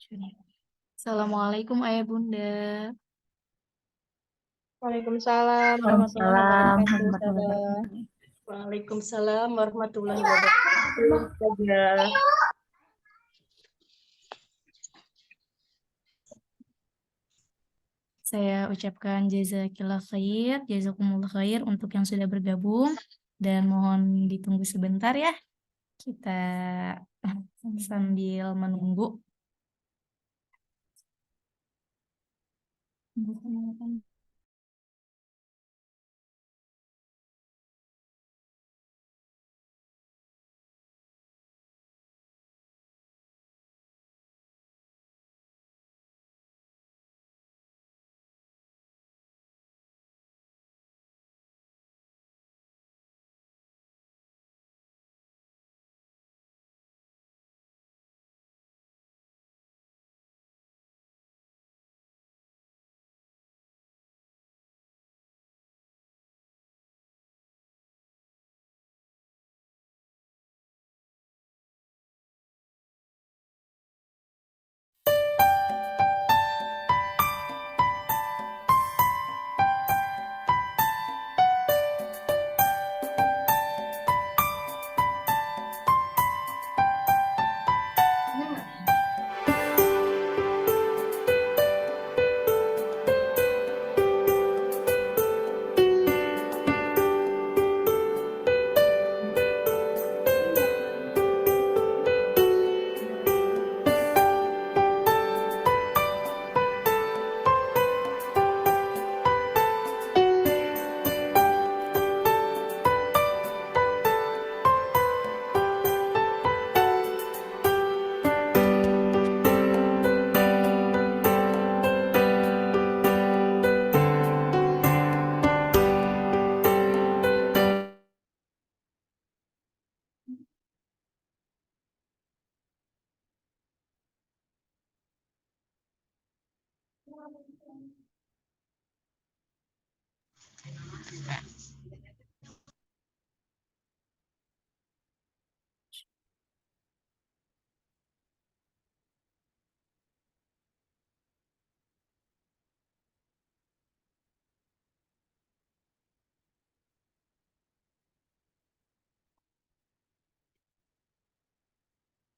Assalamualaikum Ayah Bunda. Waalaikumsalam warahmatullahi Waalaikumsalam wabarakatuh. warahmatullahi Salam. wabarakatuh. Waalaikumsalam warahmatullahi wabarakatuh. Ustazah. Saya ucapkan jazakillah khair, jazakumullah khair untuk yang sudah bergabung dan mohon ditunggu sebentar ya. Kita sambil menunggu.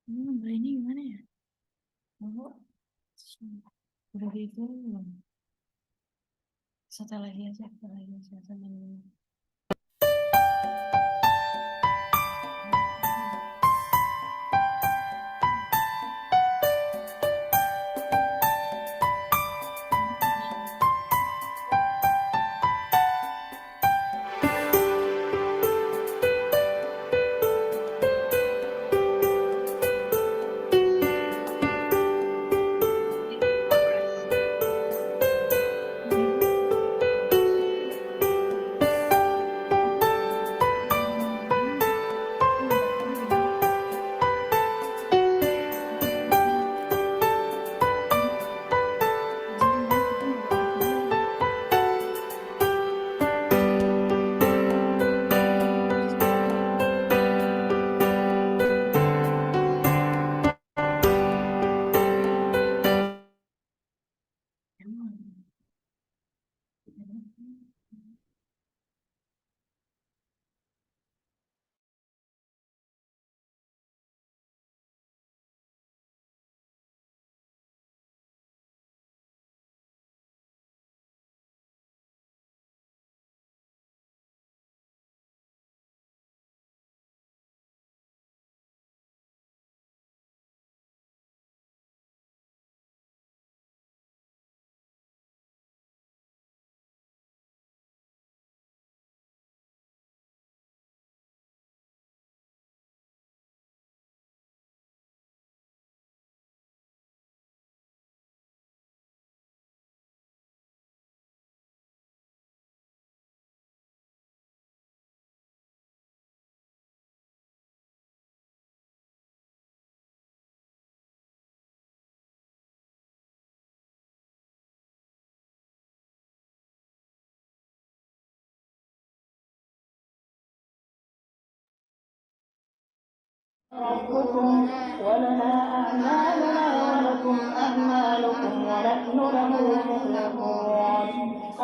Ini gimana ya? Udah gitu belum? Setelah lagi aja, ربكم ولنا أعمالنا ولكم أعمالكم ونحن له مخلصون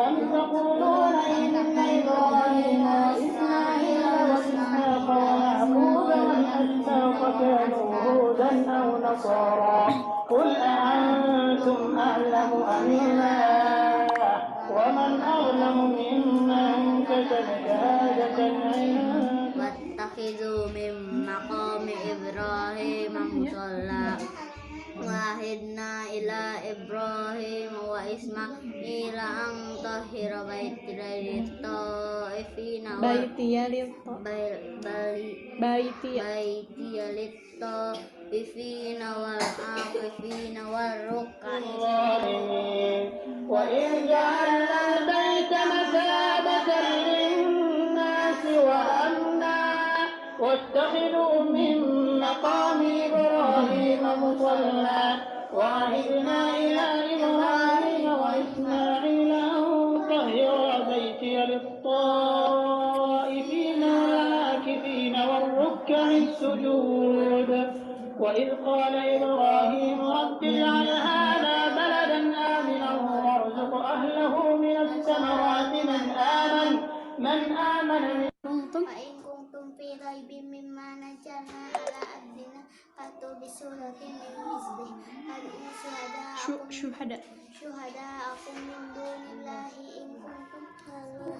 أم تقولون إن إبراهيم وإسماعيل وإسحاق ويعقوب والأسباط كانوا هودا أو نصارى قل أأنتم أعلم أم الله ومن أظلم ممن كتب شهادة عنده واتخذوا من مقام إبراهيم مصلى وعهدنا إلى إبراهيم وإسماعيل أن طهر بيتي للطائفين والعاكفين والركع الظالمين وإذ جعلنا البيت مثابة للناس وأمنا واتخذوا من مقام إبراهيم مصلى وعهدنا إلى إبراهيم وإسماعيل أن طهر بيتي للطائفين والعاكفين والركع السجود وإذ قال إبراهيم رب اجعل هذا بلدا آمنا وارزق أهله من الثمرات من آمن وإن كنتم في ريب مما نزلنا على عبدنا فأتوا بسورة من مثله فادعوا شهداءكم من دون الله إن كنتم تعلمون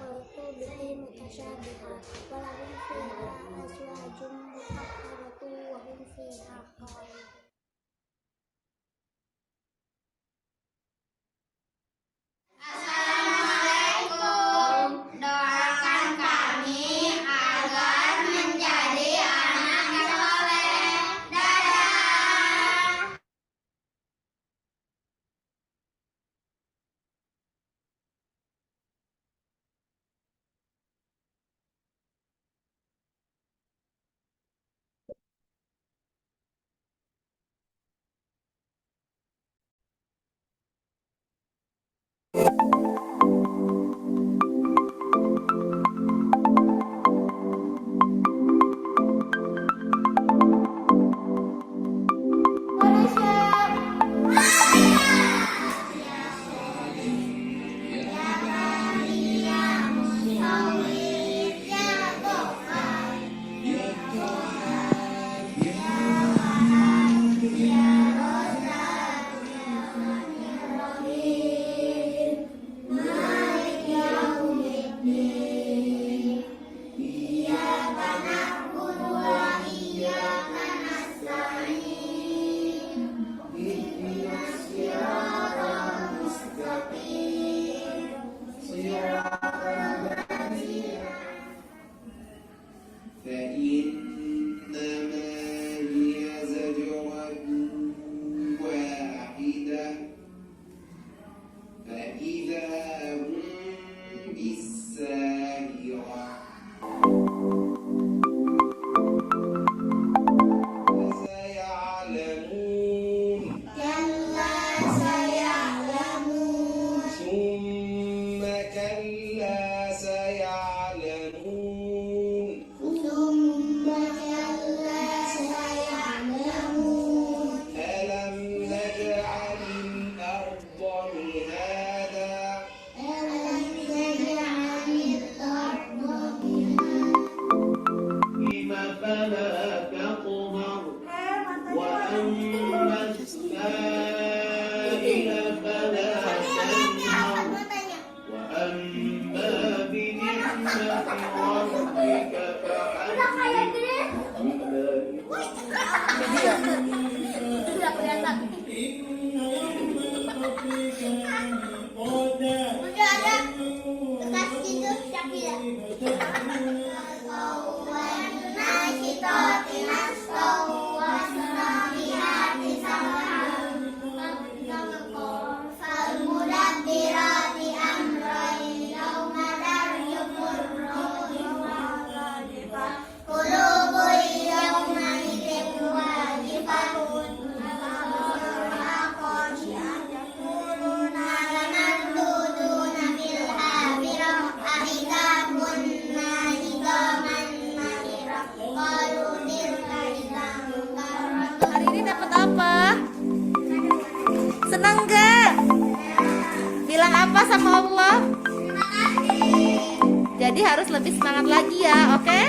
فأتوا به متشابها ولهم فيها أزواج مطهرة وهم فيها خالدون. Doakan kami agar menjadi anak yang soleh. Dadah. sama Allah? Jadi harus lebih semangat lagi ya, oke?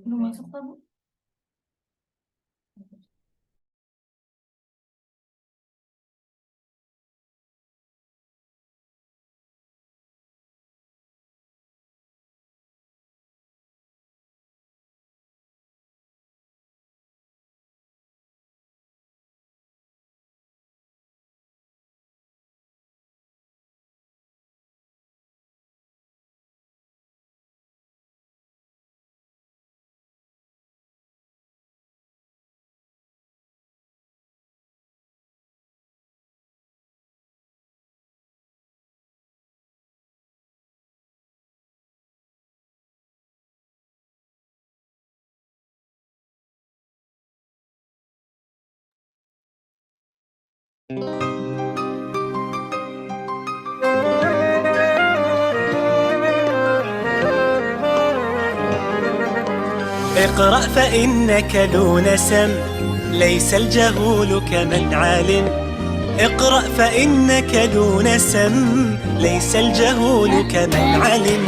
Belum masuk Pak, Bu. اقرأ فإنك ذو نسم ليس الجهول كمن علم. اقرأ فإنك ذو نسم ليس الجهول كمن علم.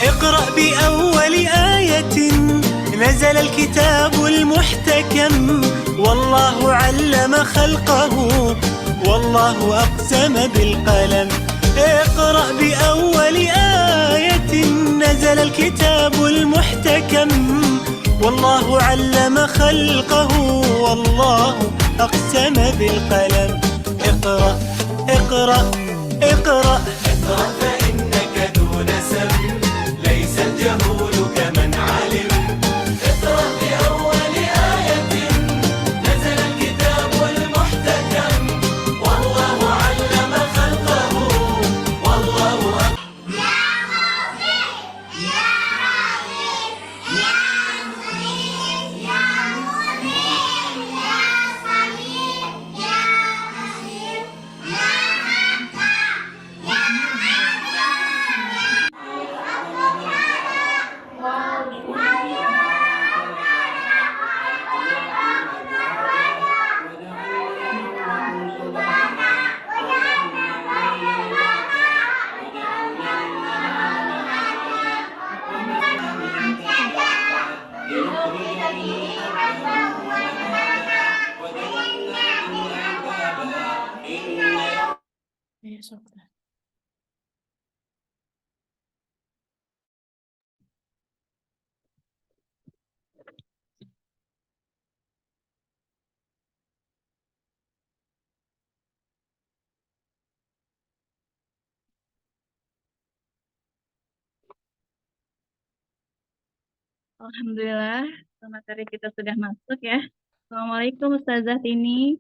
اقرأ بأول آية نزل الكتاب المحتكم. والله علم خلقه والله أقسم بالقلم. اقرأ بأول آية نزل الكتاب المحتكم. والله علم خلقه والله أقسم بالقلم. اقرأ اقرأ اقرأ اقرأ فإنك ذو نسم ليس الجهول كمن علم. اقرأ بأول آية نزل الكتاب المحتكم. والله علم خلقه والله Besok lah. Alhamdulillah, materi kita sudah masuk ya. Assalamualaikum Ustazah Tini.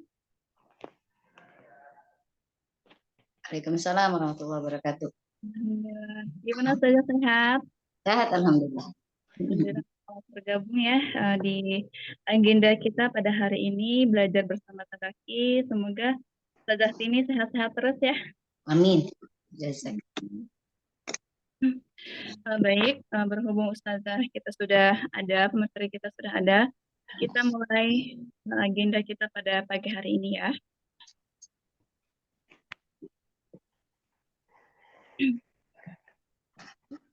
Waalaikumsalam warahmatullahi wabarakatuh. Alhamdulillah. Gimana Ustazah, sehat? Sehat alhamdulillah. Alhamdulillah, selamat bergabung ya di agenda kita pada hari ini, belajar bersama Tadaki. Semoga Ustazah Tini sehat-sehat terus ya. Amin. Jazak. Baik, berhubung Ustazah kita sudah ada, pemateri kita sudah ada, kita mulai agenda kita pada pagi hari ini ya.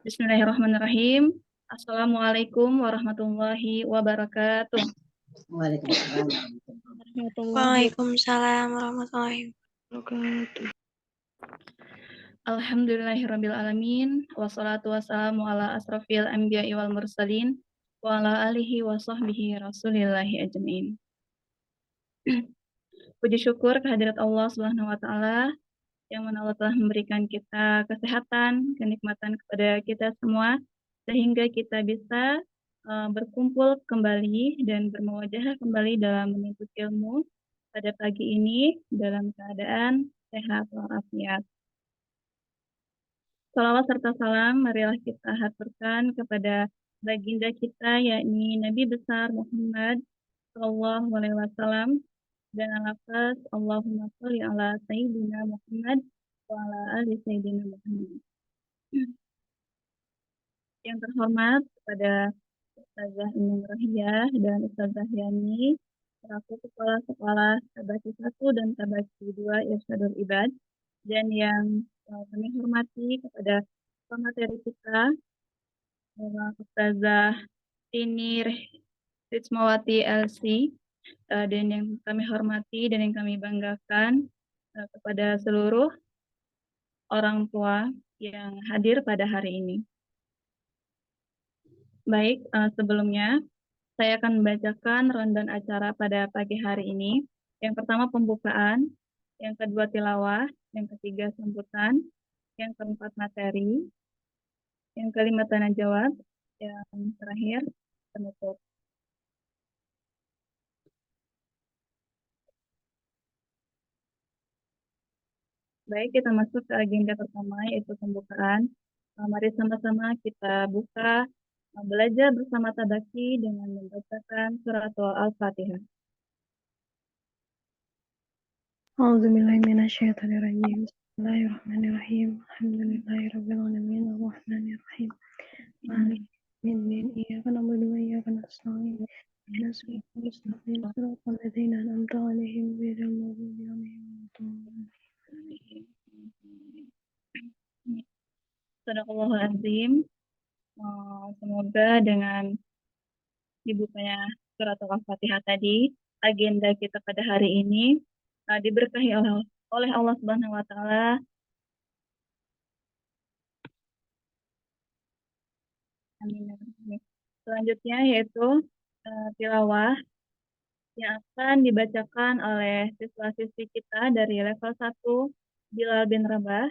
Bismillahirrahmanirrahim. Assalamualaikum warahmatullahi wabarakatuh. Waalaikumsalam. Waalaikumsalam warahmatullahi wabarakatuh. Alhamdulillahirabbil alamin, wassalatu wassalamu ala asrofil anbiya'i wal mursalin wa ala alihi wa sahbihi rasulillahi ajmain. Puji syukur kehadirat Allah Subhanahu wa taala yang mana Allah telah memberikan kita kesehatan, kenikmatan kepada kita semua sehingga kita bisa berkumpul kembali dan bermuwajahah kembali dalam menuntut ilmu pada pagi ini dalam keadaan sehat walafiat. Salawat serta salam marilah kita haturkan kepada baginda kita yakni Nabi besar Muhammad sallallahu alaihi wasallam dan al-lafaz Allahumma sholli ala sayyidina Muhammad wa ala ali sayyidina Muhammad. Yang terhormat kepada Ustazah Inung Rohiyah dan Ustazah Yani selaku Kepala Sekolah Tabaki 1 dan Tabaki 2 Irsyadul Ibad, dan yang kami hormati kepada pemateri kita Ustazah Tini Rizmawati LC, dan yang kami hormati dan yang kami banggakan kepada seluruh orang tua yang hadir pada hari ini. Baik, sebelumnya saya akan membacakan rundown acara pada pagi hari ini. Yang pertama pembukaan, yang kedua tilawah, yang ketiga sambutan, yang keempat materi, yang kelima tanya jawab, yang terakhir penutup. Baik, kita masuk ke agenda pertama, yaitu pembukaan. Mari sama-sama kita buka belajar bersama Tabaki dengan membacakan surat Al-Fatihah. A'udzubillahiminasyaitonirrajim. Bismillahirrahmanirrahim. Alhamdulillahirabbil alamin arrahmanirrahim. Maliki yaumiddin. Iyyaka na'budu wa iyyaka nasta'in. Ihdinas siratal mustaqim. Shiratal ladzina an'amta 'alaihim ghairil maghdubi 'alaihim waladdallin. Shadaqallahul azim. Semoga dengan dibukanya surat Al-Fatihah tadi, agenda kita pada hari ini diberkahi oleh Allah Subhanahu wa taala. Amin. Selanjutnya yaitu tilawah yang akan dibacakan oleh siswa-siswi kita dari level 1 Bilal bin Rabah.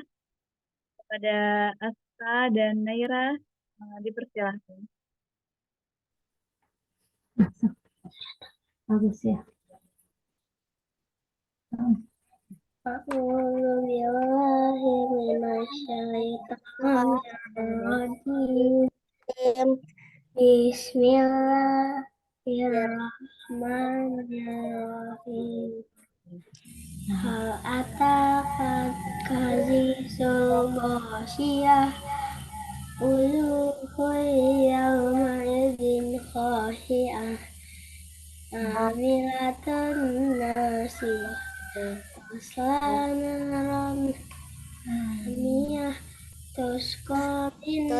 Kepada Aska dan Naira dipersilahkan. Bagus ya. Bismillahirrahmanirrahim. Hal atakat kazisul ghasiyah Uluhul yawma idzin khashi'ah Amilatun nasiyah Tasla naran hamiyah Tusqa min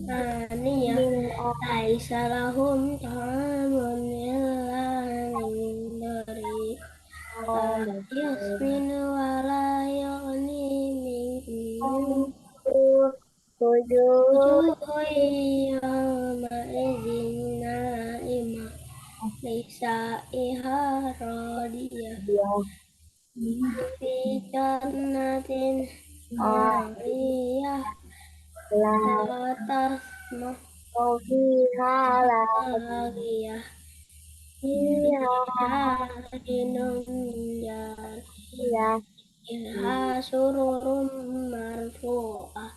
aniyah Laisa lahum ta'amun illa min dari Yasminu wa la yughni min wujuhun yawma idzin na'imah Lisaiha radiyah Fi jannatin 'aliyah La tasma'u fiha laghiyah Fiha ainun jariyah Fiha sururum marfu'ah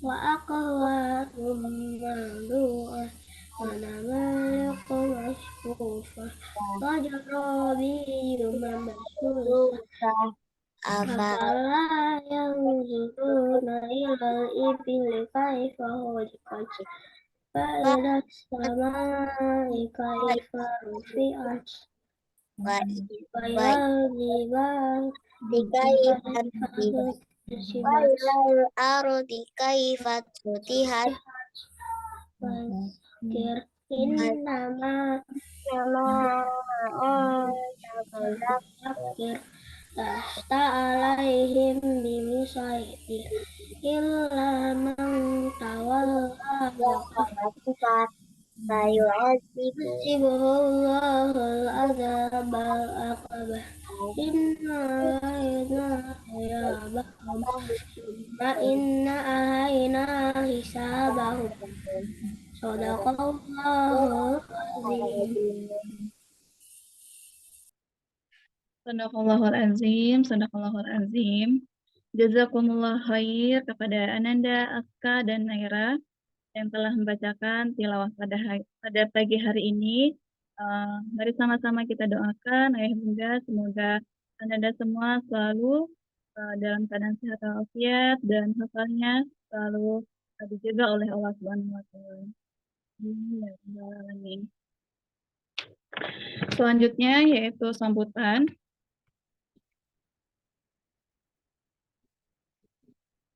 Wa aqwarum mamdu'ah Wa namaliku masfufah Wa jarabiyu mabsusah Afala yanzuruna ilal ibili kaifa khuliqat wa ilas samai kaifa rufi'at wa ilal jibali kaifa ardi kaifa sutihat Fakir innama Fakir Lasta alaihim bimusaitir illa man tawalla wa kafar Sayu'adzibuhullahul adzabal aqabah Inna alaina hiyabahum Summa inna alaina hisabahum Sadaqallahul azim Shadaqallahul azim, shadaqallahul azim. Jazakumullah khair kepada Ananda, Aska, dan Naira yang telah membacakan tilawah pada pagi hari ini. Mari sama-sama kita doakan Ayah Bunda, semoga Ananda semua selalu dalam keadaan sehat walafiat dan hafalannya selalu dijaga oleh Allah Subhanahu wa taala. Ya Rabbal Alamin. Selanjutnya yaitu sambutan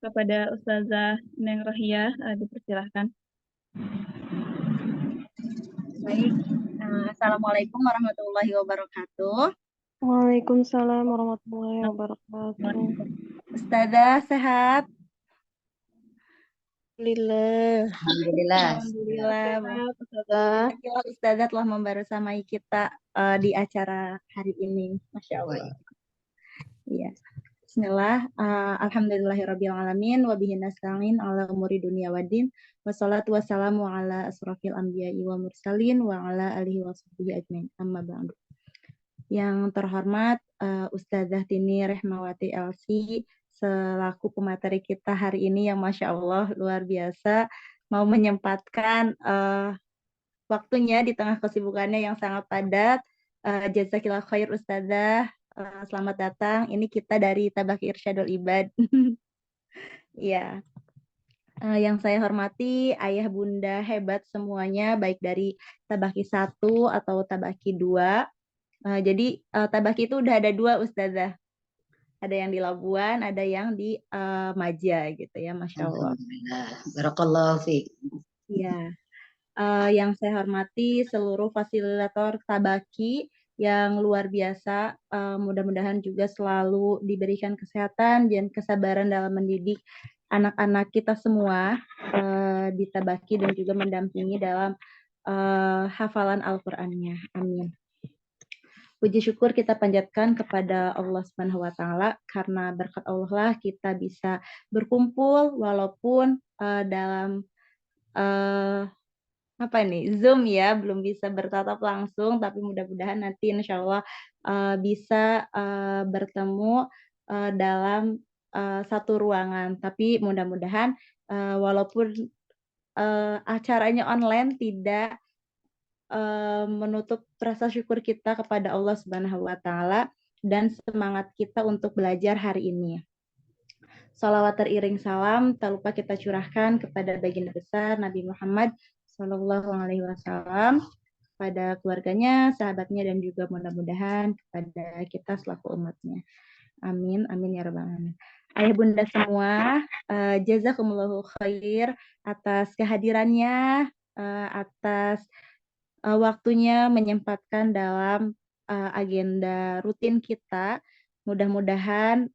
kepada Ustazah Neng Rohiyah, dipersilahkan. Baik, Assalamualaikum warahmatullahi wabarakatuh. Waalaikumsalam warahmatullahi wabarakatuh. Ustazah sehat? Alhamdulillah. Alhamdulillah. Alhamdulillah. Sehat, Ustazah. Ustazah telah membersamai kita di acara hari ini. Masya Allah. Iya. Bismillah. Alhamdulillahirrabbilalamin. Wabihi nasta'in ala umuri dunia waddin. Wassalatu wassalamu ala asrafil anbiya'i wa mursalin wa ala alihi wa sahbihi ajmain. Amma ba'du. Yang terhormat Ustazah Tini Rehmawati Elsi selaku pemateri kita hari ini yang Masya Allah luar biasa mau menyempatkan waktunya di tengah kesibukannya yang sangat padat. Jazakillah khair Ustazah. Selamat datang. Ini kita dari Tabaqi Irsyadul Ibad. Ya. Yang saya hormati ayah bunda hebat semuanya, baik dari Tabaqi 1 atau Tabaqi 2. Jadi Tabaqi itu udah ada 2 Ustazah. Ada yang di Labuan, ada yang di Maja gitu ya, Masya Allah. Alhamdulillah. Barakallahu fiik. Ya. Yang saya hormati seluruh fasilitator Tabaqi yang luar biasa, mudah-mudahan juga selalu diberikan kesehatan dan kesabaran dalam mendidik anak-anak kita semua di Tabaqi dan juga mendampingi dalam hafalan Al-Qur'annya. Amin. Puji syukur kita panjatkan kepada Allah Subhanahu wa taala karena berkat Allah lah kita bisa berkumpul walaupun dalam Zoom ya, belum bisa bertatap langsung, tapi mudah-mudahan nanti insya Allah bisa bertemu dalam satu ruangan. Tapi mudah-mudahan walaupun acaranya online tidak menutup rasa syukur kita kepada Allah Subhanahu wa taala dan semangat kita untuk belajar hari ini. Salawat teriring salam tak lupa kita curahkan kepada baginda besar Nabi Muhammad Sallallahu Alaihi Wasallam, pada keluarganya, sahabatnya, dan juga mudah-mudahan kepada kita selaku umatnya. Amin, amin ya rabbal alamin. Ayah bunda semua, jazakumullahu khair atas kehadirannya, atas waktunya menyempatkan dalam agenda rutin kita. Mudah-mudahan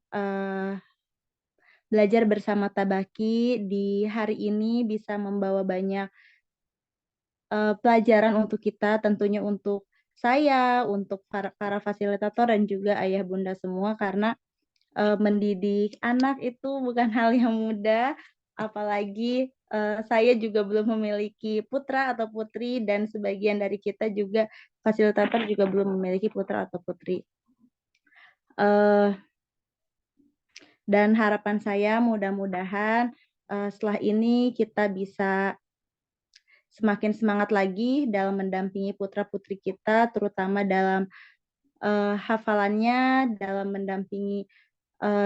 belajar bersama Tabaqi di hari ini bisa membawa banyak pelajaran untuk kita, tentunya untuk saya, untuk para fasilitator dan juga ayah bunda semua, karena mendidik anak itu bukan hal yang mudah, apalagi saya juga belum memiliki putra atau putri dan sebagian dari kita juga fasilitator juga belum memiliki putra atau putri. Dan harapan saya mudah-mudahan setelah ini kita bisa semakin semangat lagi dalam mendampingi putra-putri kita, terutama dalam hafalannya, dalam mendampingi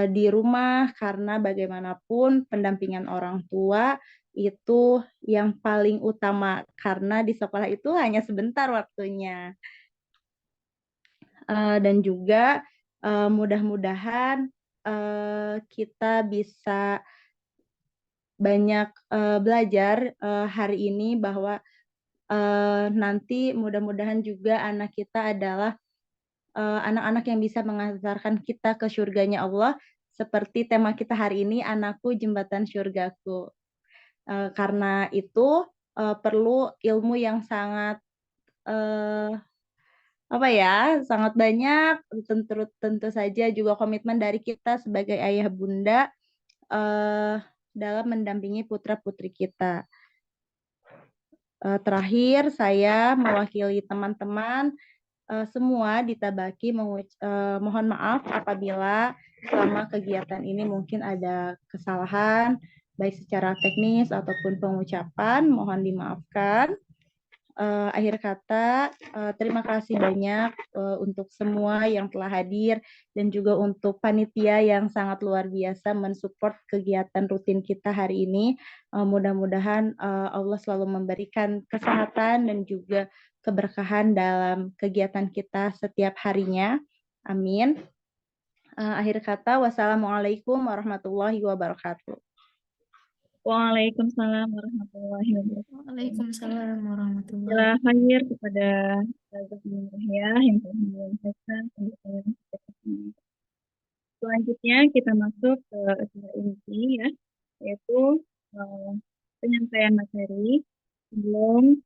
di rumah, karena bagaimanapun pendampingan orang tua itu yang paling utama, karena di sekolah itu hanya sebentar waktunya. Dan juga mudah-mudahan kita bisa banyak belajar hari ini, bahwa nanti mudah-mudahan juga anak kita adalah anak-anak yang bisa mengantarkan kita ke surganya Allah, seperti tema kita hari ini, anakku jembatan surgaku. Karena itu perlu ilmu yang sangat sangat banyak, tentu saja juga komitmen dari kita sebagai ayah bunda dalam mendampingi putra-putri kita. Terakhir, saya mewakili teman-teman semua di Tabaqi mohon maaf apabila selama kegiatan ini mungkin ada kesalahan, baik secara teknis ataupun pengucapan, mohon dimaafkan. akhir kata, terima kasih banyak untuk semua yang telah hadir dan juga untuk panitia yang sangat luar biasa mensupport kegiatan rutin kita hari ini. Mudah-mudahan Allah selalu memberikan kesehatan dan juga keberkahan dalam kegiatan kita setiap harinya. Amin. Akhir kata, wassalamualaikum warahmatullahi wabarakatuh. Waalaikumsalam warahmatullahi wabarakatuh. Waalaikumsalam warahmatullahi Bila hadir kepada Ustazah Yahya yang telah menyampaikan pembicaraan kita semua. Selanjutnya kita masuk ke acara inti ya, yaitu penyampaian materi. Sebelum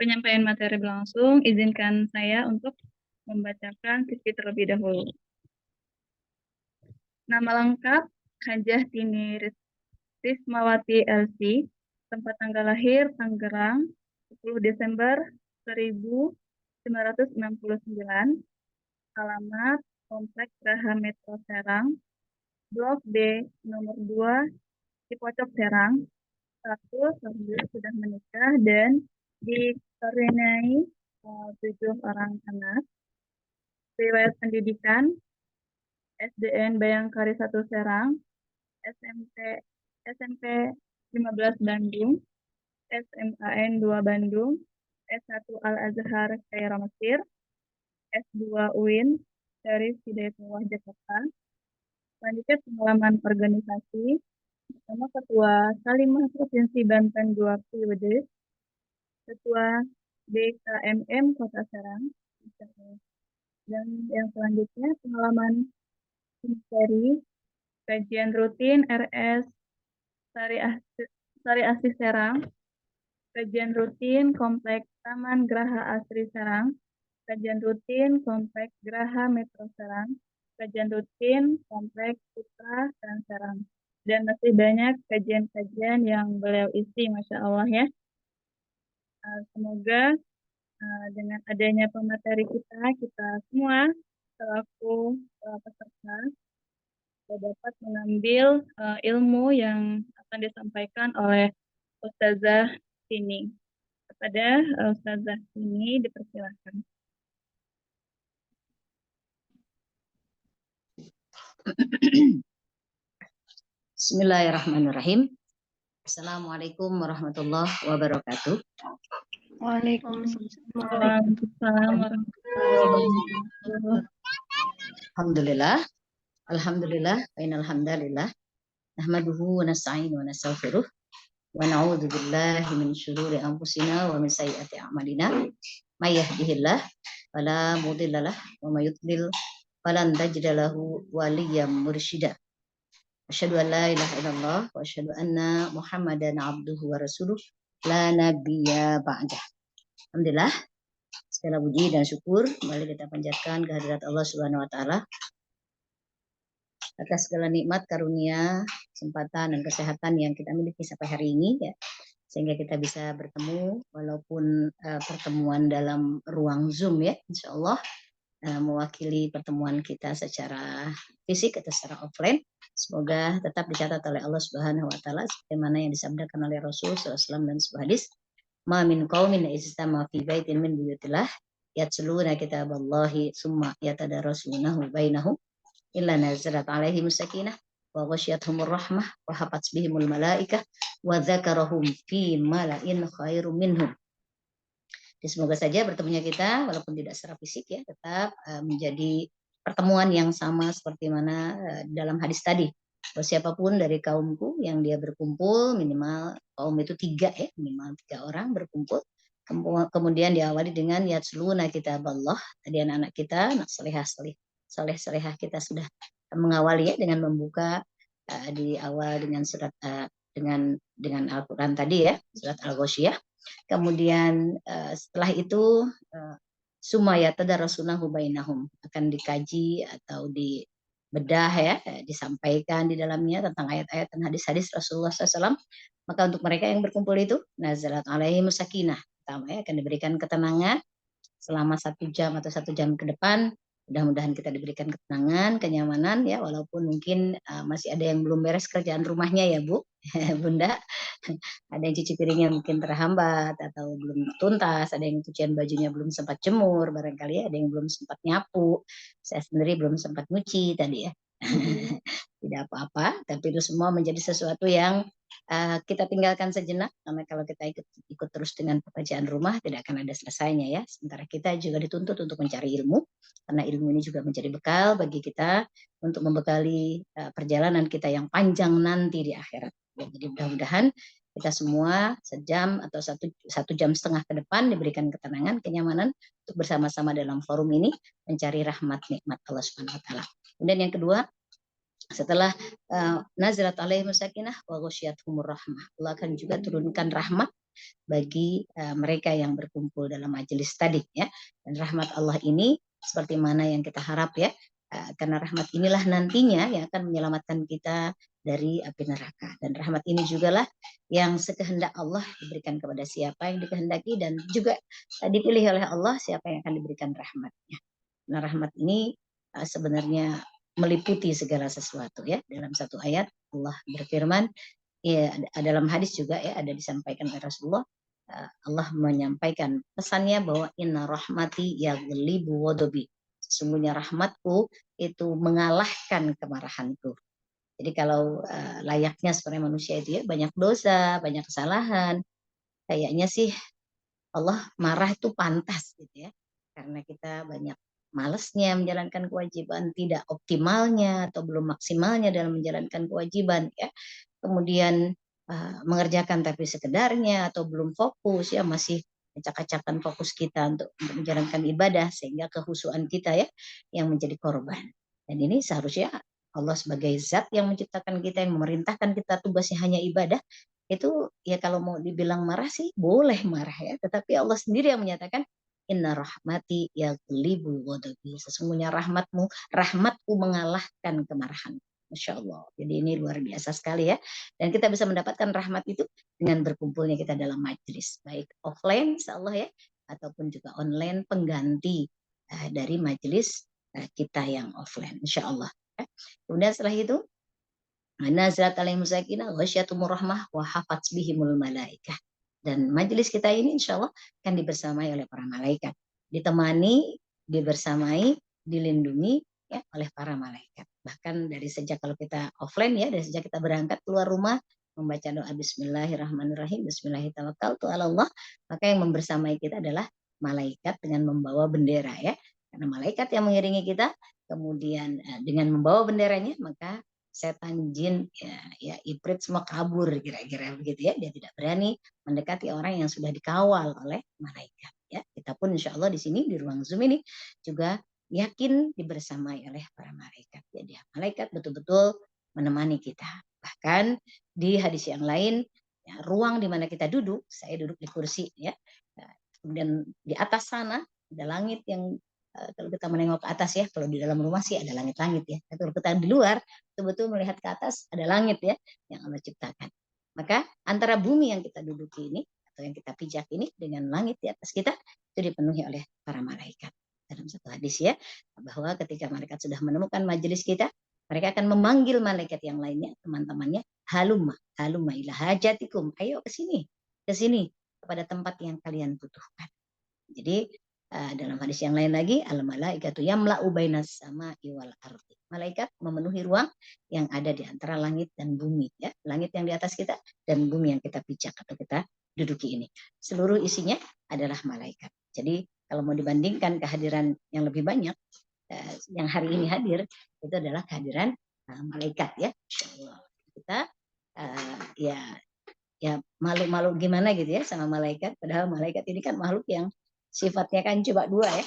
penyampaian materi berlangsung, izinkan saya untuk membacakan skrip terlebih dahulu. Nama lengkap Hajah Tini Rismawati LC, tempat tanggal lahir Tangerang, 10 Desember 1969, alamat Kompleks Graha Metro Serang, Blok B nomor 2, Cipocok Serang. Status sudah menikah dan dikaruniai 7 orang anak. Riwayat pendidikan SDN Bayangkari 1 Serang, SMP 15 Bandung, SMAN 2 Bandung, S1 Al-Azhar Kairo Mesir, S2 UIN dari Hidayatullah Jakarta. Selanjutnya pengalaman organisasi bersama Ketua Salimah Provinsi Banten 2 periode, Ketua BKMM Kota Serang, dan yang selanjutnya pengalaman materi kajian rutin RS Sari Asih Serang, kajian rutin Kompleks Taman Graha Asri Serang, kajian rutin Kompleks Graha Metro Serang, kajian rutin Kompleks Putra dan Serang. Dan masih banyak kajian-kajian yang beliau isi, Masya Allah ya. Semoga dengan adanya pemateri kita semua selaku peserta dapat mengambil ilmu yang akan disampaikan oleh Ustazah Tini. Kepada Ustazah Tini dipersilakan. Bismillahirrahmanirrahim. Assalamualaikum warahmatullahi wabarakatuh. Waalaikumsalam. Alhamdulillah. Alhamdulillah. Innal hamdalillah. Nahmaduhu wa nasta'inu wa nastaghfiruh. Wa na'udzu billahi min syururi anfusina wa min sayyiati a'malina. May yahdihillah fala mudilla lahu wa may yudlil falan tajida lahu waliyyan mursyida. Asyhadu an la ilaha illallah wa asyhadu anna Muhammadan abduhu wa rasuluh la nabiyya ba'dah. Alhamdulillah, segala puji dan syukur kembali kita panjatkan kehadirat Allah Subhanahu wa taala atas segala nikmat, karunia, kesempatan dan kesehatan yang kita miliki sampai hari ini ya. Sehingga kita bisa bertemu walaupun pertemuan dalam ruang Zoom ya, insyaallah mewakili pertemuan kita secara fisik atau secara offline. Semoga tetap dicatat oleh Allah Subhanahu wa taala sebagaimana yang disabdakan oleh Rasul SAW dan sebuah hadis, "Ma min qaumin ijtama fi baitin min buyutillah yatluna kitaballahi summa yatadarasunahu bainahum illa nazalat alaihim sakinah wa ghasyiyatuhumur rahmah wa hafatz bihimul malaikah wa dzakarahum fi mala'in khairum minhum." Jadi semoga saja bertemunya kita walaupun tidak secara fisik ya tetap menjadi pertemuan yang sama seperti mana dalam hadis tadi. Bahwa siapapun dari kaumku yang dia berkumpul minimal kaum itu 3 ya, minimal 3 orang berkumpul. Kemudian diawali dengan yatsluna kitaballah. Tadi anak-anak kita, anak soleh-solehah kita sudah mengawali ya dengan membuka di awal dengan surat dengan Al-Qur'an tadi ya, surat Al-Ghasyiyah. Kemudian setelah itu sumaya tadarasunahu bainahum, akan dikaji atau dibedah ya, disampaikan di dalamnya tentang ayat-ayat dan hadis-hadis Rasulullah SAW. Maka untuk mereka yang berkumpul itu nazalat alaihim sakinah, pertama ya akan diberikan ketenangan selama 1 jam atau 1 jam ke depan. Mudah-mudahan kita diberikan ketenangan, kenyamanan ya, walaupun mungkin masih ada yang belum beres kerjaan rumahnya ya Bu, Bunda. Ada yang cuci piringnya mungkin terhambat atau belum tuntas, ada yang cucian bajunya belum sempat jemur, barangkali ada yang belum sempat nyapu. Saya sendiri belum sempat nyuci tadi ya. Tidak apa-apa, tapi itu semua menjadi sesuatu yang kita tinggalkan sejenak, karena kalau kita ikut terus dengan pekerjaan rumah tidak akan ada selesainya ya. Sementara kita juga dituntut untuk mencari ilmu, karena ilmu ini juga menjadi bekal bagi kita untuk membekali perjalanan kita yang panjang nanti di akhirat. Ya, jadi mudah-mudahan kita semua sejam atau satu jam setengah ke depan diberikan ketenangan, kenyamanan untuk bersama-sama dalam forum ini mencari rahmat nikmat Allah Subhanahu wa taala. Kemudian yang kedua, setelah nazalat alaihim sakinah wa ghasyiyatuhumur rahmah, Allah akan juga turunkan rahmat bagi mereka yang berkumpul dalam majelis tadi ya. Dan rahmat Allah ini seperti mana yang kita harap ya, karena rahmat inilah nantinya yang akan menyelamatkan kita dari api neraka. Dan rahmat ini jugalah yang sekehendak Allah diberikan kepada siapa yang dikehendaki, dan juga dipilih oleh Allah siapa yang akan diberikan rahmatnya. Nah, rahmat ini sebenarnya meliputi segala sesuatu ya. Dalam satu ayat Allah berfirman, ya dalam hadis juga ya ada disampaikan oleh Rasulullah, Allah menyampaikan pesannya bahwa inna rahmati yaghlibu ghadabi. Sesungguhnya rahmatku itu mengalahkan kemarahanku. Jadi kalau layaknya seperti manusia itu ya, banyak dosa, banyak kesalahan, kayaknya sih Allah marah itu pantas gitu ya. Karena kita banyak malesnya menjalankan kewajiban, tidak optimalnya atau belum maksimalnya dalam menjalankan kewajiban ya. Kemudian mengerjakan tapi sekedarnya atau belum fokus ya, masih acak-acakan fokus kita untuk menjalankan ibadah, sehingga kehusuan kita ya yang menjadi korban. Dan ini seharusnya Allah sebagai zat yang menciptakan kita, yang memerintahkan kita tugasnya hanya ibadah, itu ya kalau mau dibilang marah sih boleh marah ya, tetapi Allah sendiri yang menyatakan inna rahmati yaghlibu ghadabi. Sesungguhnya rahmatku mengalahkan kemarahan. Masya Allah. Jadi ini luar biasa sekali ya. Dan kita bisa mendapatkan rahmat itu dengan berkumpulnya kita dalam majelis, baik offline insya Allah ya, ataupun juga online pengganti dari majelis kita yang offline insya Allah. Kemudian setelah itu, nazalat alaihim sakinah wa ghasyiyatuhumur rahmah wa hafatz bihimul malaikah. Dan majelis kita ini insya Allah akan dibersamai oleh para malaikat, ditemani, dibersamai, dilindungi ya oleh para malaikat. Bahkan dari sejak kalau kita offline ya, dari sejak kita berangkat keluar rumah, membaca doa Bismillahirrahmanirrahim, Bismillahirrahmanirrahim, maka yang membersamai kita adalah malaikat dengan membawa bendera ya. Karena malaikat yang mengiringi kita, kemudian dengan membawa benderanya, maka setan, jin, ya ifrit semua kabur kira-kira begitu ya. Dia tidak berani mendekati orang yang sudah dikawal oleh malaikat. Ya, kita pun insya Allah di sini di ruang Zoom ini juga yakin dibersamai oleh para malaikat. Jadi malaikat betul-betul menemani kita. Bahkan di hadis yang lain, ya, ruang di mana kita duduk, saya duduk di kursi ya. Kemudian di atas sana ada langit yang kalau kita menengok ke atas ya, kalau di dalam rumah sih ada langit-langit ya. Tapi kalau kita di luar, betul-betul melihat ke atas ada langit ya yang Allah ciptakan. Maka antara bumi yang kita duduki ini atau yang kita pijak ini dengan langit di atas kita itu dipenuhi oleh para malaikat. Dalam satu hadis ya, bahwa ketika malaikat sudah menemukan majelis kita, mereka akan memanggil malaikat yang lainnya, teman-temannya, halumma ila hajatikum, ayo ke sini kepada tempat yang kalian butuhkan. Jadi dalam hadis yang lain lagi, al malaikatu yamla'u bainas sama'i wal ardi. Malaikat memenuhi ruang yang ada di antara langit dan bumi ya, langit yang di atas kita dan bumi yang kita pijak atau kita duduki ini. Seluruh isinya adalah malaikat. Jadi kalau mau dibandingkan kehadiran yang lebih banyak yang hari ini hadir, itu adalah kehadiran malaikat ya. Insyaallah. Kita ya malu-malu gimana gitu ya sama malaikat, padahal malaikat ini kan makhluk yang sifatnya kan coba dua ya.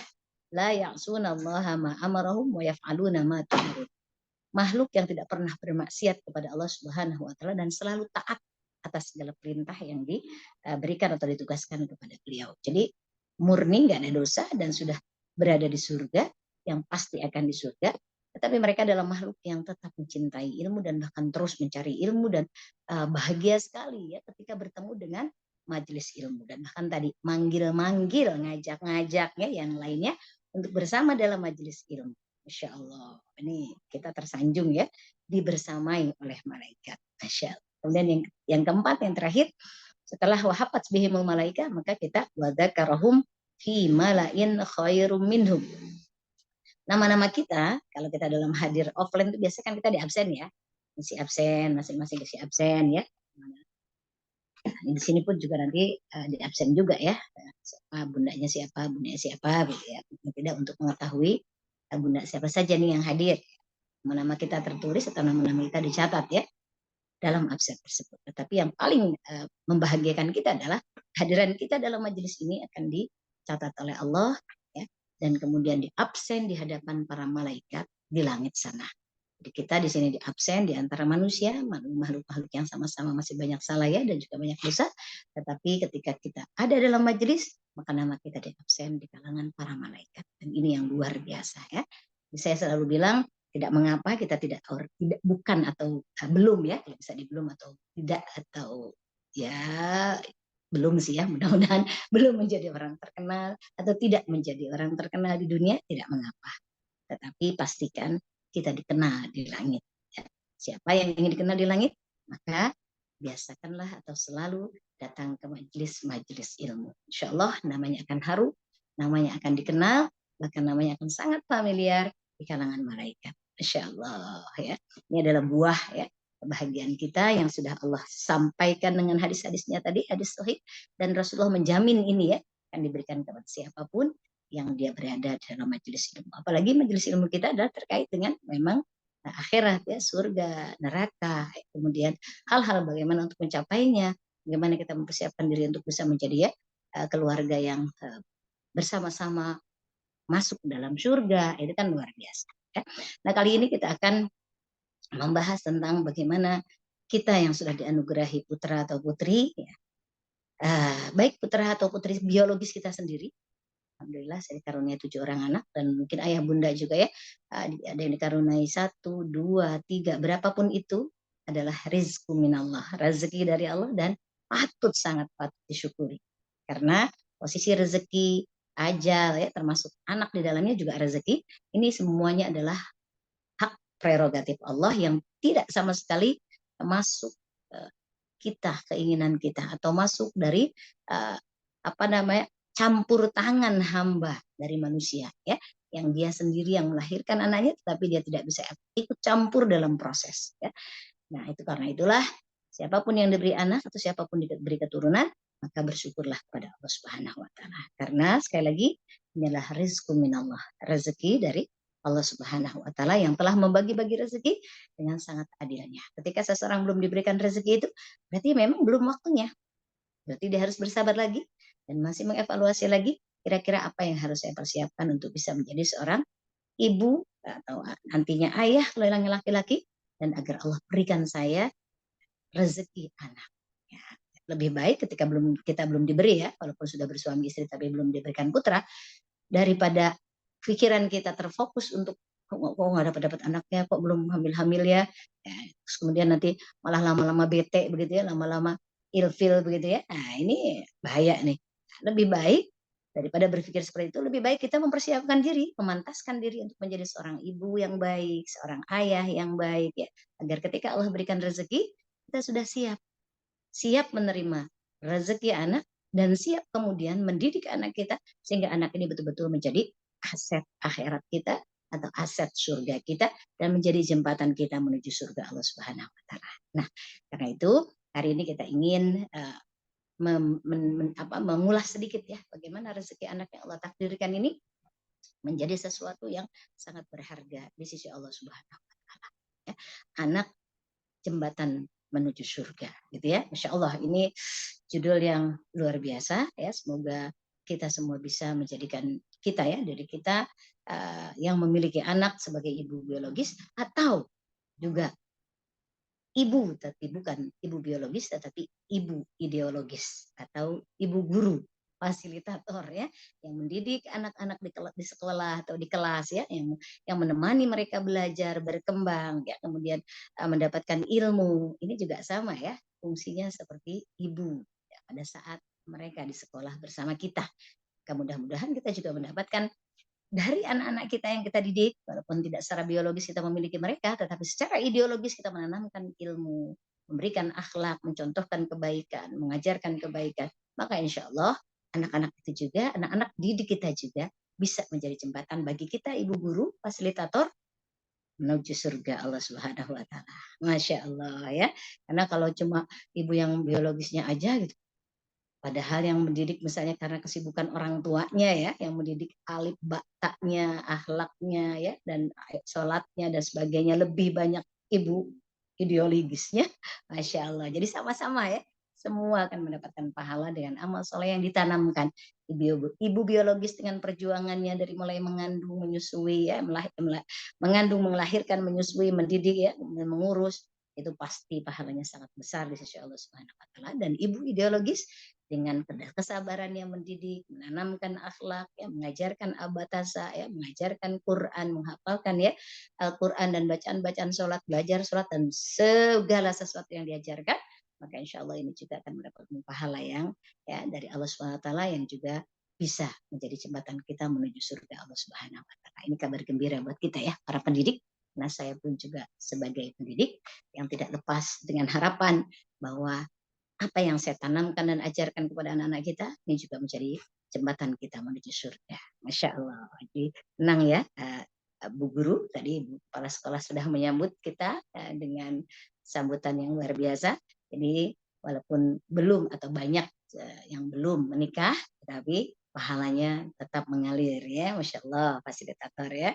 La ya'sunallaha ma amarahum wa yaf'aluna ma tu'marun. Makhluk yang tidak pernah bermaksiat kepada Allah Subhanahu wa taala dan selalu taat atas segala perintah yang diberikan atau ditugaskan kepada beliau. Jadi murni nggak ada dosa dan sudah berada di surga, yang pasti akan di surga. Tetapi mereka adalah makhluk yang tetap mencintai ilmu dan bahkan terus mencari ilmu, dan bahagia sekali ya ketika bertemu dengan majelis ilmu, dan bahkan tadi manggil-manggil, ngajak-ngajak ya yang lainnya untuk bersama dalam majelis ilmu. Masya Allah, ini kita tersanjung ya, dibersamai oleh malaikat. Masya Allah. Kemudian yang keempat, yang terakhir, setelah wahafat bihimul malaika, maka kita wadzakarahum fi malain khairum minhum. Nama-nama kita, kalau kita dalam hadir offline itu biasanya kan kita di absen ya, isi absen, masing-masing isi absen ya. Di sini pun juga nanti di absen juga ya, siapa bundanya siapa gitu ya. Tidak untuk mengetahui bunda siapa saja nih yang hadir. Nama-nama kita tertulis atau nama-nama kita dicatat ya dalam absen tersebut. Tetapi yang paling membahagiakan kita adalah kehadiran kita dalam majelis ini akan dicatat oleh Allah ya, dan kemudian di absen di hadapan para malaikat di langit sana. Jadi kita di sini di absen di antara manusia, makhluk-makhluk yang sama-sama masih banyak salah ya dan juga banyak dosa. Tetapi ketika kita ada dalam majelis, maka nama kita di absen di kalangan para malaikat. Dan ini yang luar biasa ya. Jadi saya selalu bilang, tidak mengapa kita tidak bukan atau belum ya, bisa di belum atau tidak atau ya belum sih ya, mudah-mudahan belum menjadi orang terkenal atau tidak menjadi orang terkenal di dunia, tidak mengapa. Tetapi pastikan kita dikenal di langit. Ya. Siapa yang ingin dikenal di langit, maka biasakanlah atau selalu datang ke majelis-majelis ilmu. Insya Allah namanya akan haru, namanya akan dikenal, bahkan namanya akan sangat familiar di kalangan malaikat. Insya Allah ya. Ini adalah buah ya kebahagiaan kita yang sudah Allah sampaikan dengan hadis-hadisnya tadi, hadis sahih, dan Rasulullah menjamin ini ya akan diberikan kepada siapapun yang dia berada dalam majelis ilmu. Apalagi majelis ilmu kita adalah terkait dengan memang akhirat ya, surga, neraka, kemudian hal-hal bagaimana untuk mencapainya, bagaimana kita mempersiapkan diri untuk bisa menjadi ya keluarga yang bersama-sama masuk dalam surga, itu kan luar biasa. Ya. Nah kali ini kita akan membahas tentang bagaimana kita yang sudah dianugerahi putra atau putri, ya, baik putra atau putri biologis kita sendiri. Alhamdulillah saya dikaruniai 7 orang anak dan mungkin ayah bunda juga ya, ada yang dikaruniai 1, 2, 3, berapapun itu adalah rizku minallah, rezeki dari Allah dan sangat patut disyukuri. Karena posisi rezeki, ajal ya, termasuk anak di dalamnya juga rezeki, ini semuanya adalah hak prerogatif Allah yang tidak sama sekali masuk kita, keinginan kita, atau masuk dari campur tangan hamba dari manusia ya, yang dia sendiri yang melahirkan anaknya tetapi dia tidak bisa ikut campur dalam proses ya. Nah itu karena itulah siapapun yang diberi anak atau siapapun diberi keturunan, maka bersyukurlah kepada Allah Subhanahu wa taala. Karena sekali lagi inilah rizku minallah, rezeki dari Allah Subhanahu wa taala yang telah membagi-bagi rezeki dengan sangat adilnya. Ketika seseorang belum diberikan rezeki itu, berarti memang belum waktunya. Berarti dia harus bersabar lagi dan masih mengevaluasi lagi kira-kira apa yang harus saya persiapkan untuk bisa menjadi seorang ibu atau nantinya ayah kalau yang laki-laki, dan agar Allah berikan saya rezeki anak. Ya, lebih baik ketika kita belum diberi ya, walaupun sudah bersuami istri tapi belum diberikan putra, daripada pikiran kita terfokus untuk kok nggak dapat anaknya, kok belum hamil ya, terus kemudian nanti malah lama-lama bete begitu ya, lama-lama ilfil begitu ya. Nah ini bahaya nih. Lebih baik daripada berpikir seperti itu, lebih baik kita mempersiapkan diri, memantaskan diri untuk menjadi seorang ibu yang baik, seorang ayah yang baik ya, agar ketika Allah berikan rezeki kita sudah siap menerima rezeki anak dan siap kemudian mendidik anak kita sehingga anak ini betul-betul menjadi aset akhirat kita atau aset surga kita dan menjadi jembatan kita menuju surga Allah Subhanahu wa taala. Nah, karena itu hari ini kita ingin mengulas sedikit ya bagaimana rezeki anak yang Allah takdirkan ini menjadi sesuatu yang sangat berharga di sisi Allah Subhanahu wa taala. Ya. Anak jembatan menuju surga gitu ya. Masya Allah, ini judul yang luar biasa ya. Semoga kita semua bisa menjadikan kita ya, dari kita yang memiliki anak sebagai ibu biologis atau juga ibu tapi bukan ibu biologis tetapi ibu ideologis atau ibu guru fasilitator ya, yang mendidik anak-anak di sekolah atau di kelas ya, yang menemani mereka belajar berkembang ya, kemudian mendapatkan ilmu. Ini juga sama ya, fungsinya seperti ibu ya, pada saat mereka di sekolah bersama kita. Mudah-mudahan kita juga mendapatkan dari anak-anak kita yang kita didik, walaupun tidak secara biologis kita memiliki mereka, tetapi secara ideologis kita menanamkan ilmu, memberikan akhlak, mencontohkan kebaikan, mengajarkan kebaikan, maka insya Allah anak-anak itu juga, anak-anak didik kita juga bisa menjadi jembatan bagi kita, ibu guru, fasilitator, menuju surga Allah Subhanahu wa Ta'ala. Masya Allah ya. Karena kalau cuma ibu yang biologisnya aja gitu, padahal yang mendidik misalnya karena kesibukan orang tuanya ya, yang mendidik alif baknya, akhlaknya ya, dan sholatnya dan sebagainya lebih banyak ibu ideologisnya, masya Allah. Jadi sama-sama ya, semua akan mendapatkan pahala dengan amal soleh yang ditanamkan. Ibu biologis dengan perjuangannya dari mulai mengandung, menyusui ya, mengandung, melahirkan, menyusui, mendidik ya, mengurus, itu pasti pahalanya sangat besar di sisi Allah Subhanahu wa Ta'ala. Dan ibu ideologis dengan kesabaran yang mendidik, menanamkan akhlak, ya, mengajarkan abatasa, ya, mengajarkan Quran, menghafalkan ya Al-Quran dan bacaan-bacaan sholat, belajar sholat dan segala sesuatu yang diajarkan, maka insya Allah ini juga akan mendapatkan pahala yang ya dari Allah SWT yang juga bisa menjadi jembatan kita menuju surga Allah Subhanahu wa Ta'ala. Ini kabar gembira buat kita ya, para pendidik. Nah, saya pun juga sebagai pendidik yang tidak lepas dengan harapan bahwa apa yang saya tanamkan dan ajarkan kepada anak-anak kita ini juga menjadi jembatan kita menuju surga. Masya Allah. Jadi tenang ya, Bu Guru, tadi Bu Kepala Sekolah sudah menyambut kita dengan sambutan yang luar biasa. Jadi walaupun belum atau banyak yang belum menikah, tetapi pahalanya tetap mengalir ya, Masya Allah, fasilitator ya.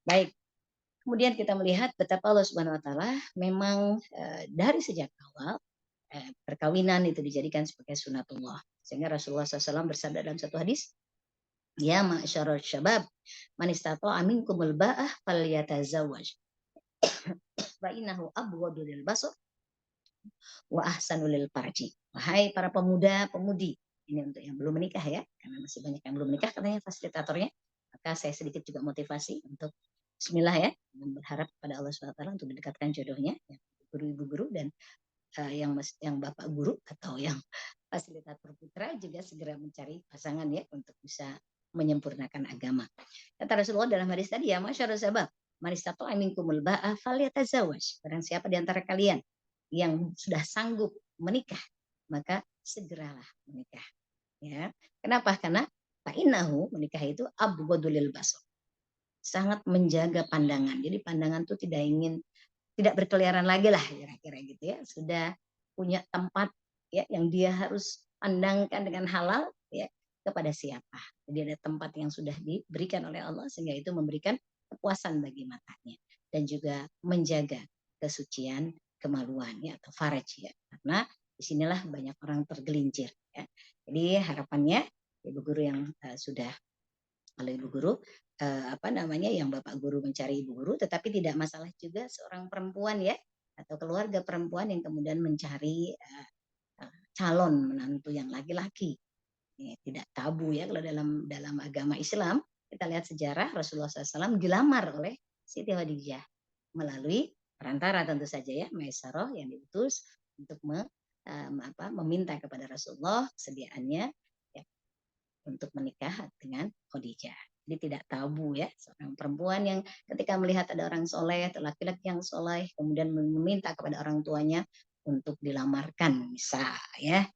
Baik. Kemudian kita melihat betapa Allah Subhanahu wa Ta'ala memang dari sejak awal perkawinan itu dijadikan sebagai sunatullah. Sehingga Rasulullah SAW bersabda dalam satu hadis, ya ma'syarul syabab, man istata'a minkumul ba'ah falyatazawwaj. Wa innahu abghadu lil basar wa ahsanu lil farji. Wahai para pemuda-pemudi, ini untuk yang belum menikah ya, karena masih banyak yang belum menikah katanya fasilitatornya. Maka saya sedikit juga motivasi untuk bismillah ya, berharap pada Allah SWT untuk mendekatkan jodohnya, ya, guru-ibu guru dan yang bapak guru atau yang fasilitator putra juga segera mencari pasangan ya untuk bisa menyempurnakan agama. Kata Rasulullah dalam hadis tadi, ya masyarul sabab, man istata'a minkumul ba'ah falyatazawwaj. Barang siapa di antara kalian yang sudah sanggup menikah, maka segeralah menikah. Ya. Kenapa? Karena fa'innahu, menikah itu abghadu lil basar. Sangat menjaga pandangan. Jadi pandangan itu tidak berkeliaran lagi lah kira-kira gitu ya. Sudah punya tempat ya yang dia harus pandangkan dengan halal ya kepada siapa. Jadi ada tempat yang sudah diberikan oleh Allah sehingga itu memberikan kepuasan bagi matanya dan juga menjaga kesucian kemaluan ya atau faraj ya. Karena disinilah banyak orang tergelincir ya. Jadi harapannya ibu guru yang sudah oleh ibu guru yang bapak guru mencari ibu guru, tetapi tidak masalah juga seorang perempuan ya atau keluarga perempuan yang kemudian mencari calon menantu yang laki-laki. Tidak tabu ya kalau dalam agama Islam kita lihat sejarah Rasulullah SAW dilamar oleh Siti Khadijah melalui perantara tentu saja ya Maisarah yang diutus untuk meminta kepada Rasulullah kesediaannya ya, untuk menikah dengan Khadijah. Jadi tidak tabu ya seorang perempuan yang ketika melihat ada orang soleh atau laki-laki yang soleh kemudian meminta kepada orang tuanya untuk dilamarkan misal ya.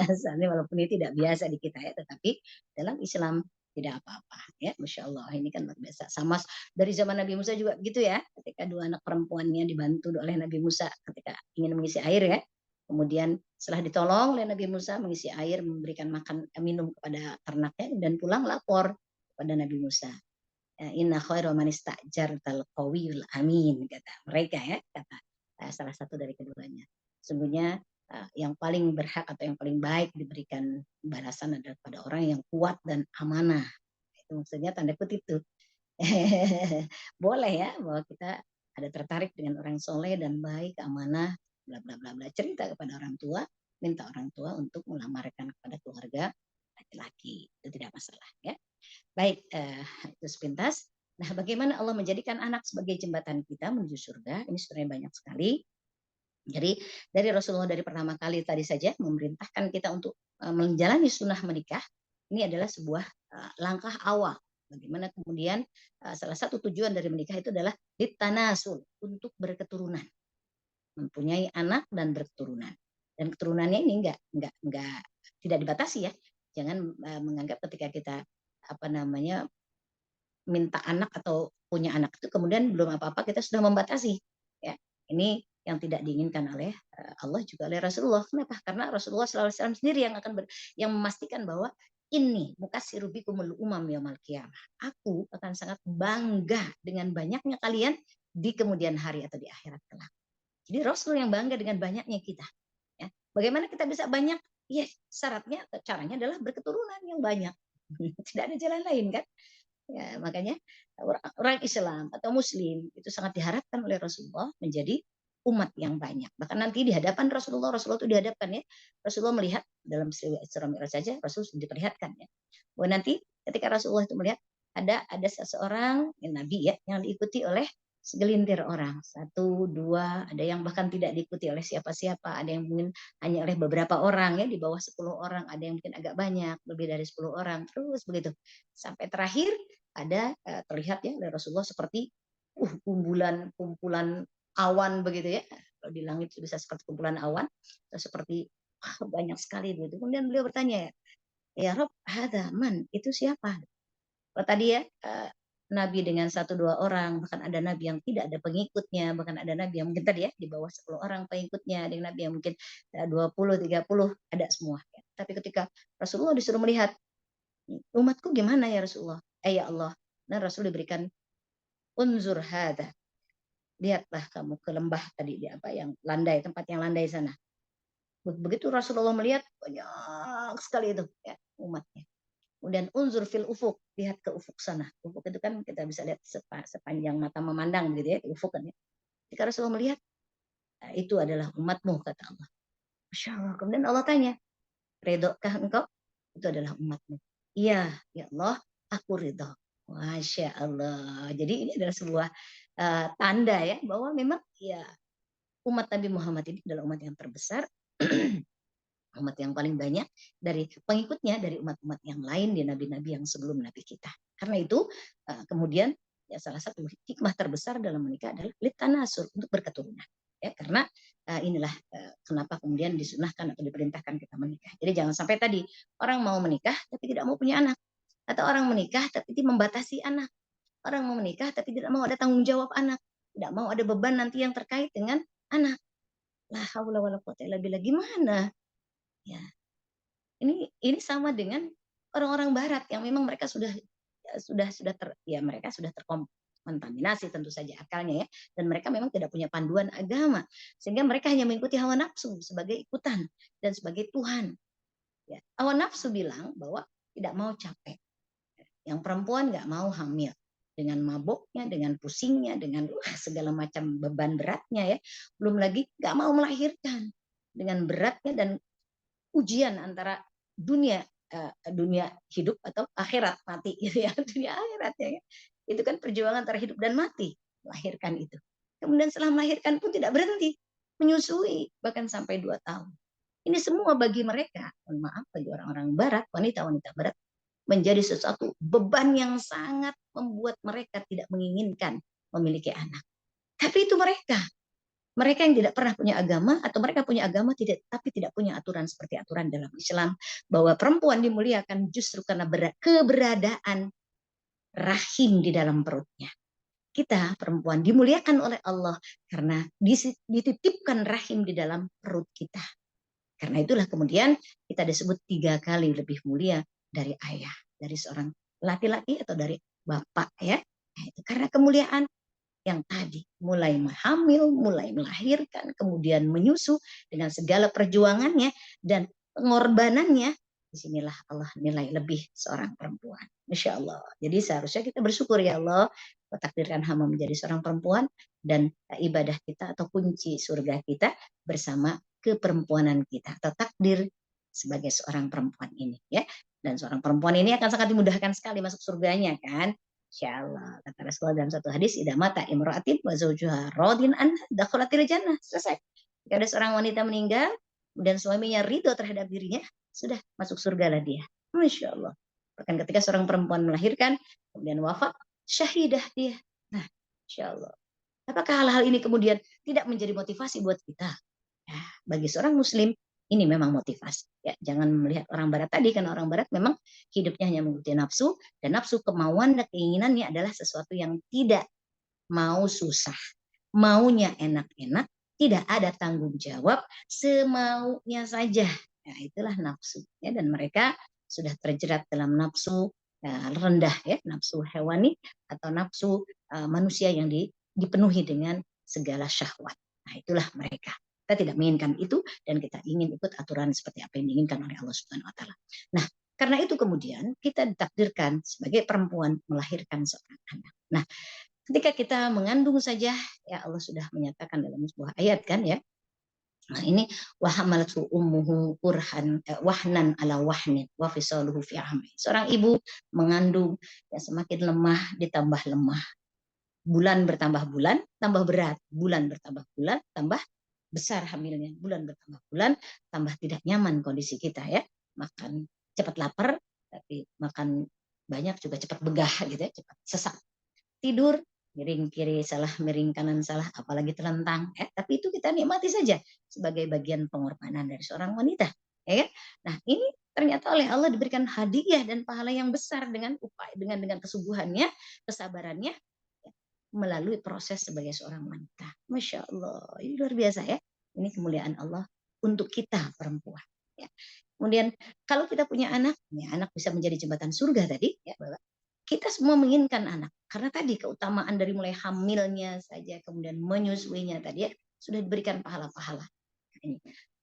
Soalnya walaupun ini tidak biasa di kita ya, tetapi dalam Islam tidak apa-apa ya. Masya Allah ini kan luar biasa. Sama dari zaman Nabi Musa juga gitu ya. Ketika dua anak perempuannya dibantu oleh Nabi Musa ketika ingin mengisi air ya. Kemudian setelah ditolong oleh Nabi Musa mengisi air, memberikan makan minum kepada ternaknya dan pulang lapor pada Nabi Musa. Inna khairu man istajartal qawiyul amin kata mereka ya, kata salah satu dari keduanya. Sungguhnya yang paling berhak atau yang paling baik diberikan balasan adalah pada orang yang kuat dan amanah. Itu maksudnya tanda kutip itu. Boleh ya bahwa kita ada tertarik dengan orang soleh dan baik, amanah, bla bla bla bla. Cerita kepada orang tua, minta orang tua untuk melamarkan kepada keluarga laki-laki. Itu tidak masalah ya. Baik, itu sepintas. Nah, bagaimana Allah menjadikan anak sebagai jembatan kita menuju surga? Ini sebenarnya banyak sekali. Jadi dari Rasulullah dari pertama kali tadi saja memerintahkan kita untuk menjalani sunnah menikah. Ini adalah sebuah langkah awal Bagaimana kemudian salah satu tujuan dari menikah itu adalah ditanasul, untuk berketurunan, mempunyai anak dan berketurunan. Dan keturunannya ini enggak tidak dibatasi ya. Jangan menganggap ketika kita minta anak atau punya anak itu kemudian belum apa-apa kita sudah membatasi. Ya, ini yang tidak diinginkan oleh Allah juga oleh Rasulullah. Kenapa? Karena Rasulullah SAW sendiri yang yang memastikan bahwa ini mukatsiru bikumul umam yaumil qiyamah. Aku akan sangat bangga dengan banyaknya kalian di kemudian hari atau di akhirat kelak. Jadi Rasul yang bangga dengan banyaknya kita. Ya. Bagaimana kita bisa banyak? Ya, syaratnya atau caranya adalah berketurunan yang banyak. Tidak ada jalan lain kan? Ya, makanya orang Islam atau Muslim itu sangat diharapkan oleh Rasulullah menjadi umat yang banyak. Bahkan nanti di hadapan Rasulullah itu dihadapkan ya. Rasulullah melihat dalam Isra Mi'raj saja Rasul diperlihatkan ya. Bahwa nanti ketika Rasulullah itu melihat ada seseorang Nabi ya yang diikuti oleh segelintir orang, 1, 2, ada yang bahkan tidak diikuti oleh siapa-siapa, ada yang mungkin hanya oleh beberapa orang ya, di bawah 10 orang, ada yang mungkin agak banyak, lebih dari 10 orang, terus begitu. Sampai terakhir ada terlihat ya oleh Rasulullah seperti kumpulan awan begitu ya. Kalau di langit bisa seperti kumpulan awan, atau seperti banyak sekali begitu. Kemudian beliau bertanya ya Rob, hada man, itu siapa? Kalau tadi ya Nabi dengan 1, 2 orang, bahkan ada Nabi yang tidak ada pengikutnya, bahkan ada Nabi yang mungkin tadi ya di bawah 10 orang pengikutnya, ada Nabi yang mungkin 20, 30, ada semua. Ya. Tapi ketika Rasulullah disuruh melihat, umatku gimana ya Rasulullah? Ya Allah. Nah Rasul diberikan unzur hada. Lihatlah kamu ke lembah tadi di yang landai, tempat yang landai sana. Begitu Rasulullah melihat banyak sekali itu ya umatnya. Kemudian unzur fil ufuk, lihat ke ufuk sana. Ufuk itu kan kita bisa lihat sepanjang mata memandang gitu ya, ufuk kan ya. Jika Rasulullah melihat, nah, itu adalah umatmu kata Allah. Masya Allah. Kemudian Allah tanya, ridhokah engkau? Itu adalah umatmu. Iya, ya Allah, aku ridho. Masya Allah. Jadi ini adalah sebuah tanda ya bahwa memang ya umat Nabi Muhammad ini adalah umat yang terbesar. Umat yang paling banyak dari pengikutnya dari umat-umat yang lain di nabi-nabi yang sebelum nabi kita. Karena itu kemudian ya salah satu hikmah terbesar dalam menikah adalah litanasur, untuk berketurunan. Ya, karena inilah kenapa kemudian disunahkan atau diperintahkan kita menikah. Jadi jangan sampai tadi orang mau menikah tapi tidak mau punya anak, atau orang menikah tapi membatasi anak. Orang mau menikah tapi tidak mau ada tanggung jawab anak, tidak mau ada beban nanti yang terkait dengan anak. La haula wala quwwata illa billah. Gimana? Ya, ini sama dengan orang-orang Barat yang memang mereka mereka sudah terkontaminasi tentu saja akalnya ya, dan mereka memang tidak punya panduan agama sehingga mereka hanya mengikuti hawa nafsu sebagai ikutan dan sebagai Tuhan. Ya, hawa nafsu bilang bahwa tidak mau capek, yang perempuan nggak mau hamil dengan mabuknya, dengan pusingnya, dengan segala macam beban beratnya ya, belum lagi nggak mau melahirkan dengan beratnya dan ujian antara dunia hidup atau akhirat mati gitu ya, dunia akhirat ya. Itu kan perjuangan antara hidup dan mati, melahirkan itu. Kemudian setelah melahirkan pun tidak berhenti, menyusui bahkan sampai 2 tahun. Ini semua bagi mereka, mohon maaf, bagi orang-orang Barat, wanita-wanita Barat, menjadi sesuatu beban yang sangat membuat mereka tidak menginginkan memiliki anak. Tapi itu mereka yang tidak pernah punya agama, atau mereka punya agama tapi tidak punya aturan seperti aturan dalam Islam, bahwa perempuan dimuliakan justru karena keberadaan rahim di dalam perutnya. Kita perempuan dimuliakan oleh Allah karena dititipkan rahim di dalam perut kita. Karena itulah kemudian kita disebut 3 kali lebih mulia dari ayah, dari seorang laki-laki atau dari bapak ya. Nah, itu karena kemuliaan yang tadi, mulai hamil, mulai melahirkan, kemudian menyusu dengan segala perjuangannya dan pengorbanannya. Disinilah Allah nilai lebih seorang perempuan. Masya Allah. Jadi seharusnya kita bersyukur ya Allah, takdirkan hamba menjadi seorang perempuan, dan ibadah kita atau kunci surga kita bersama keperempuanan kita, atau takdir sebagai seorang perempuan ini ya. Dan seorang perempuan ini akan sangat dimudahkan sekali masuk surganya kan. Insyaallah. Kata Rasulullah dalam satu hadis, idza mata imra'atin wa zawjuha radin anha dakhalatil jannah. Selesai. Jika ada seorang wanita meninggal dan suaminya ridho terhadap dirinya, sudah masuk surga lah dia. Masya Allah. Bahkan ketika seorang perempuan melahirkan, kemudian wafat, syahidah dia. Nah, insya Allah. Apakah hal-hal ini kemudian tidak menjadi motivasi buat kita? Ya, bagi seorang muslim, ini memang motivasi. Ya, jangan melihat orang barat tadi, karena orang barat memang hidupnya hanya mengikuti nafsu, dan nafsu kemauan dan keinginannya adalah sesuatu yang tidak mau susah. Maunya enak-enak, tidak ada tanggung jawab, semaunya saja. Nah, itulah nafsu. Ya, dan mereka sudah terjerat dalam nafsu rendah, ya, nafsu hewani atau nafsu manusia yang dipenuhi dengan segala syahwat. Nah, itulah mereka. Kita tidak menginginkan itu dan kita ingin ikut aturan seperti apa yang diinginkan oleh Allah Subhanahu wa taala. Nah, karena itu kemudian kita ditakdirkan sebagai perempuan melahirkan seorang anak. Nah, ketika kita mengandung saja, ya Allah sudah menyatakan dalam sebuah ayat kan ya. Nah, ini wahamalatu ummuhu kurhan wahnan ala wahnin wa fisaluhu fi amri. Seorang ibu mengandung ya semakin lemah ditambah lemah. Bulan bertambah bulan, tambah berat. Bulan bertambah bulan, tambah besar hamilnya. Bulan bertambah bulan, tambah tidak nyaman kondisi kita ya. Makan cepat lapar, tapi makan banyak juga cepat begah gitu ya, cepat sesak. Tidur miring kiri salah, miring kanan salah, apalagi terlentang. Tapi itu kita nikmati saja sebagai bagian pengorbanan dari seorang wanita. Ya. Nah, ini ternyata oleh Allah diberikan hadiah dan pahala yang besar dengan upaya, dengan kesubuhannya, kesabarannya, ya, melalui proses sebagai seorang wanita. Masya Allah, ini luar biasa ya. Ini kemuliaan Allah untuk kita perempuan. Ya. Kemudian kalau kita punya anak, ya, anak bisa menjadi jembatan surga tadi, ya, Bapak. Kita semua menginginkan anak. Karena tadi keutamaan dari mulai hamilnya saja, kemudian menyusuinya tadi ya, sudah diberikan pahala-pahala.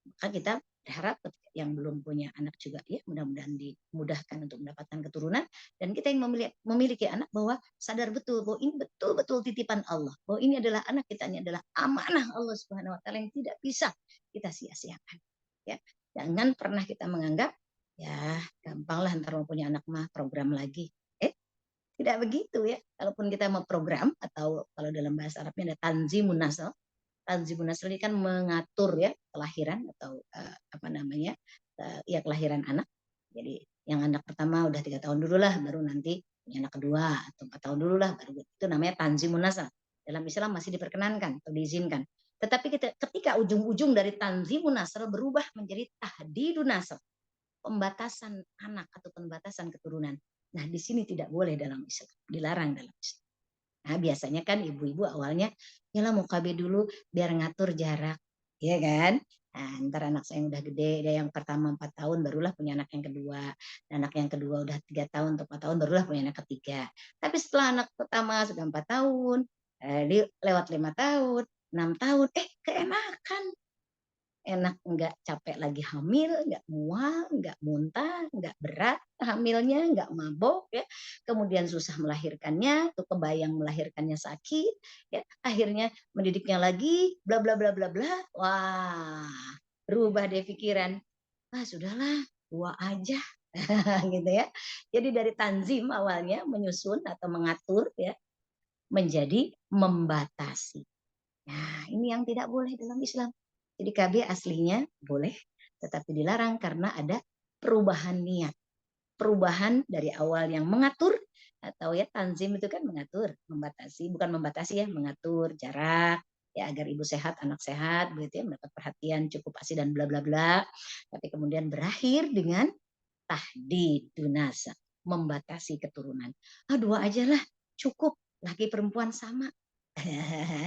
Maka kita berharap yang belum punya anak juga ya, mudah-mudahan dimudahkan untuk mendapatkan keturunan. Dan kita yang memiliki anak bahwa sadar betul bahwa ini betul-betul titipan Allah. Bahwa ini adalah anak kita, ini adalah amanah Allah Subhanahu wa taala yang tidak bisa kita sia-siakan. Ya, jangan pernah kita menganggap ya gampanglah ntar mau punya anak mah program lagi. Tidak begitu ya. Kalaupun kita mau program atau kalau dalam bahasa Arabnya ada tanzimun nasl. Tanzimun nasl ini kan mengatur ya kelahiran atau ya kelahiran anak. Jadi yang anak pertama udah 3 tahun dulu lah, baru nanti punya anak kedua atau 4 tahun dulu lah, baru itu namanya tanzimun nasl. Dalam Islam masih diperkenankan atau diizinkan. Tetapi ketika ujung-ujung dari tanzimun nasl berubah menjadi tahdidun nasl, pembatasan anak atau pembatasan keturunan. Nah, di sini tidak boleh dalam Islam, dilarang dalam Islam. Nah, biasanya kan ibu-ibu awalnya, yalah mau KB dulu biar ngatur jarak, ya kan? Nah, ntar anak saya yang udah gede, dia yang pertama 4 tahun barulah punya anak yang kedua. Dan anak yang kedua udah 3 tahun atau 4 tahun barulah punya anak ketiga. Tapi setelah anak pertama sudah 4 tahun, lewat 5 tahun, 6 tahun, keenakan. Enak, nggak capek lagi hamil, nggak mual, nggak muntah, nggak berat hamilnya, nggak mabok ya. Kemudian susah melahirkannya, tuh kebayang melahirkannya sakit, ya. Akhirnya mendidiknya lagi, bla bla bla bla bla. Wah, berubah deh pikiran. Sudahlah, 2 aja. Gitu ya. Jadi dari tanzim awalnya menyusun atau mengatur ya, menjadi membatasi. Nah, ini yang tidak boleh dalam Islam. Jadi KB aslinya boleh, tetapi dilarang karena ada perubahan niat. Perubahan dari awal yang mengatur, atau ya tanzim itu kan mengatur, membatasi, bukan membatasi ya, mengatur jarak, ya agar ibu sehat, anak sehat, begitu ya, mendapat perhatian cukup ASI dan bla bla bla. Tapi kemudian berakhir dengan tahdidun nasab, membatasi keturunan. 2 aja lah, cukup, laki perempuan sama.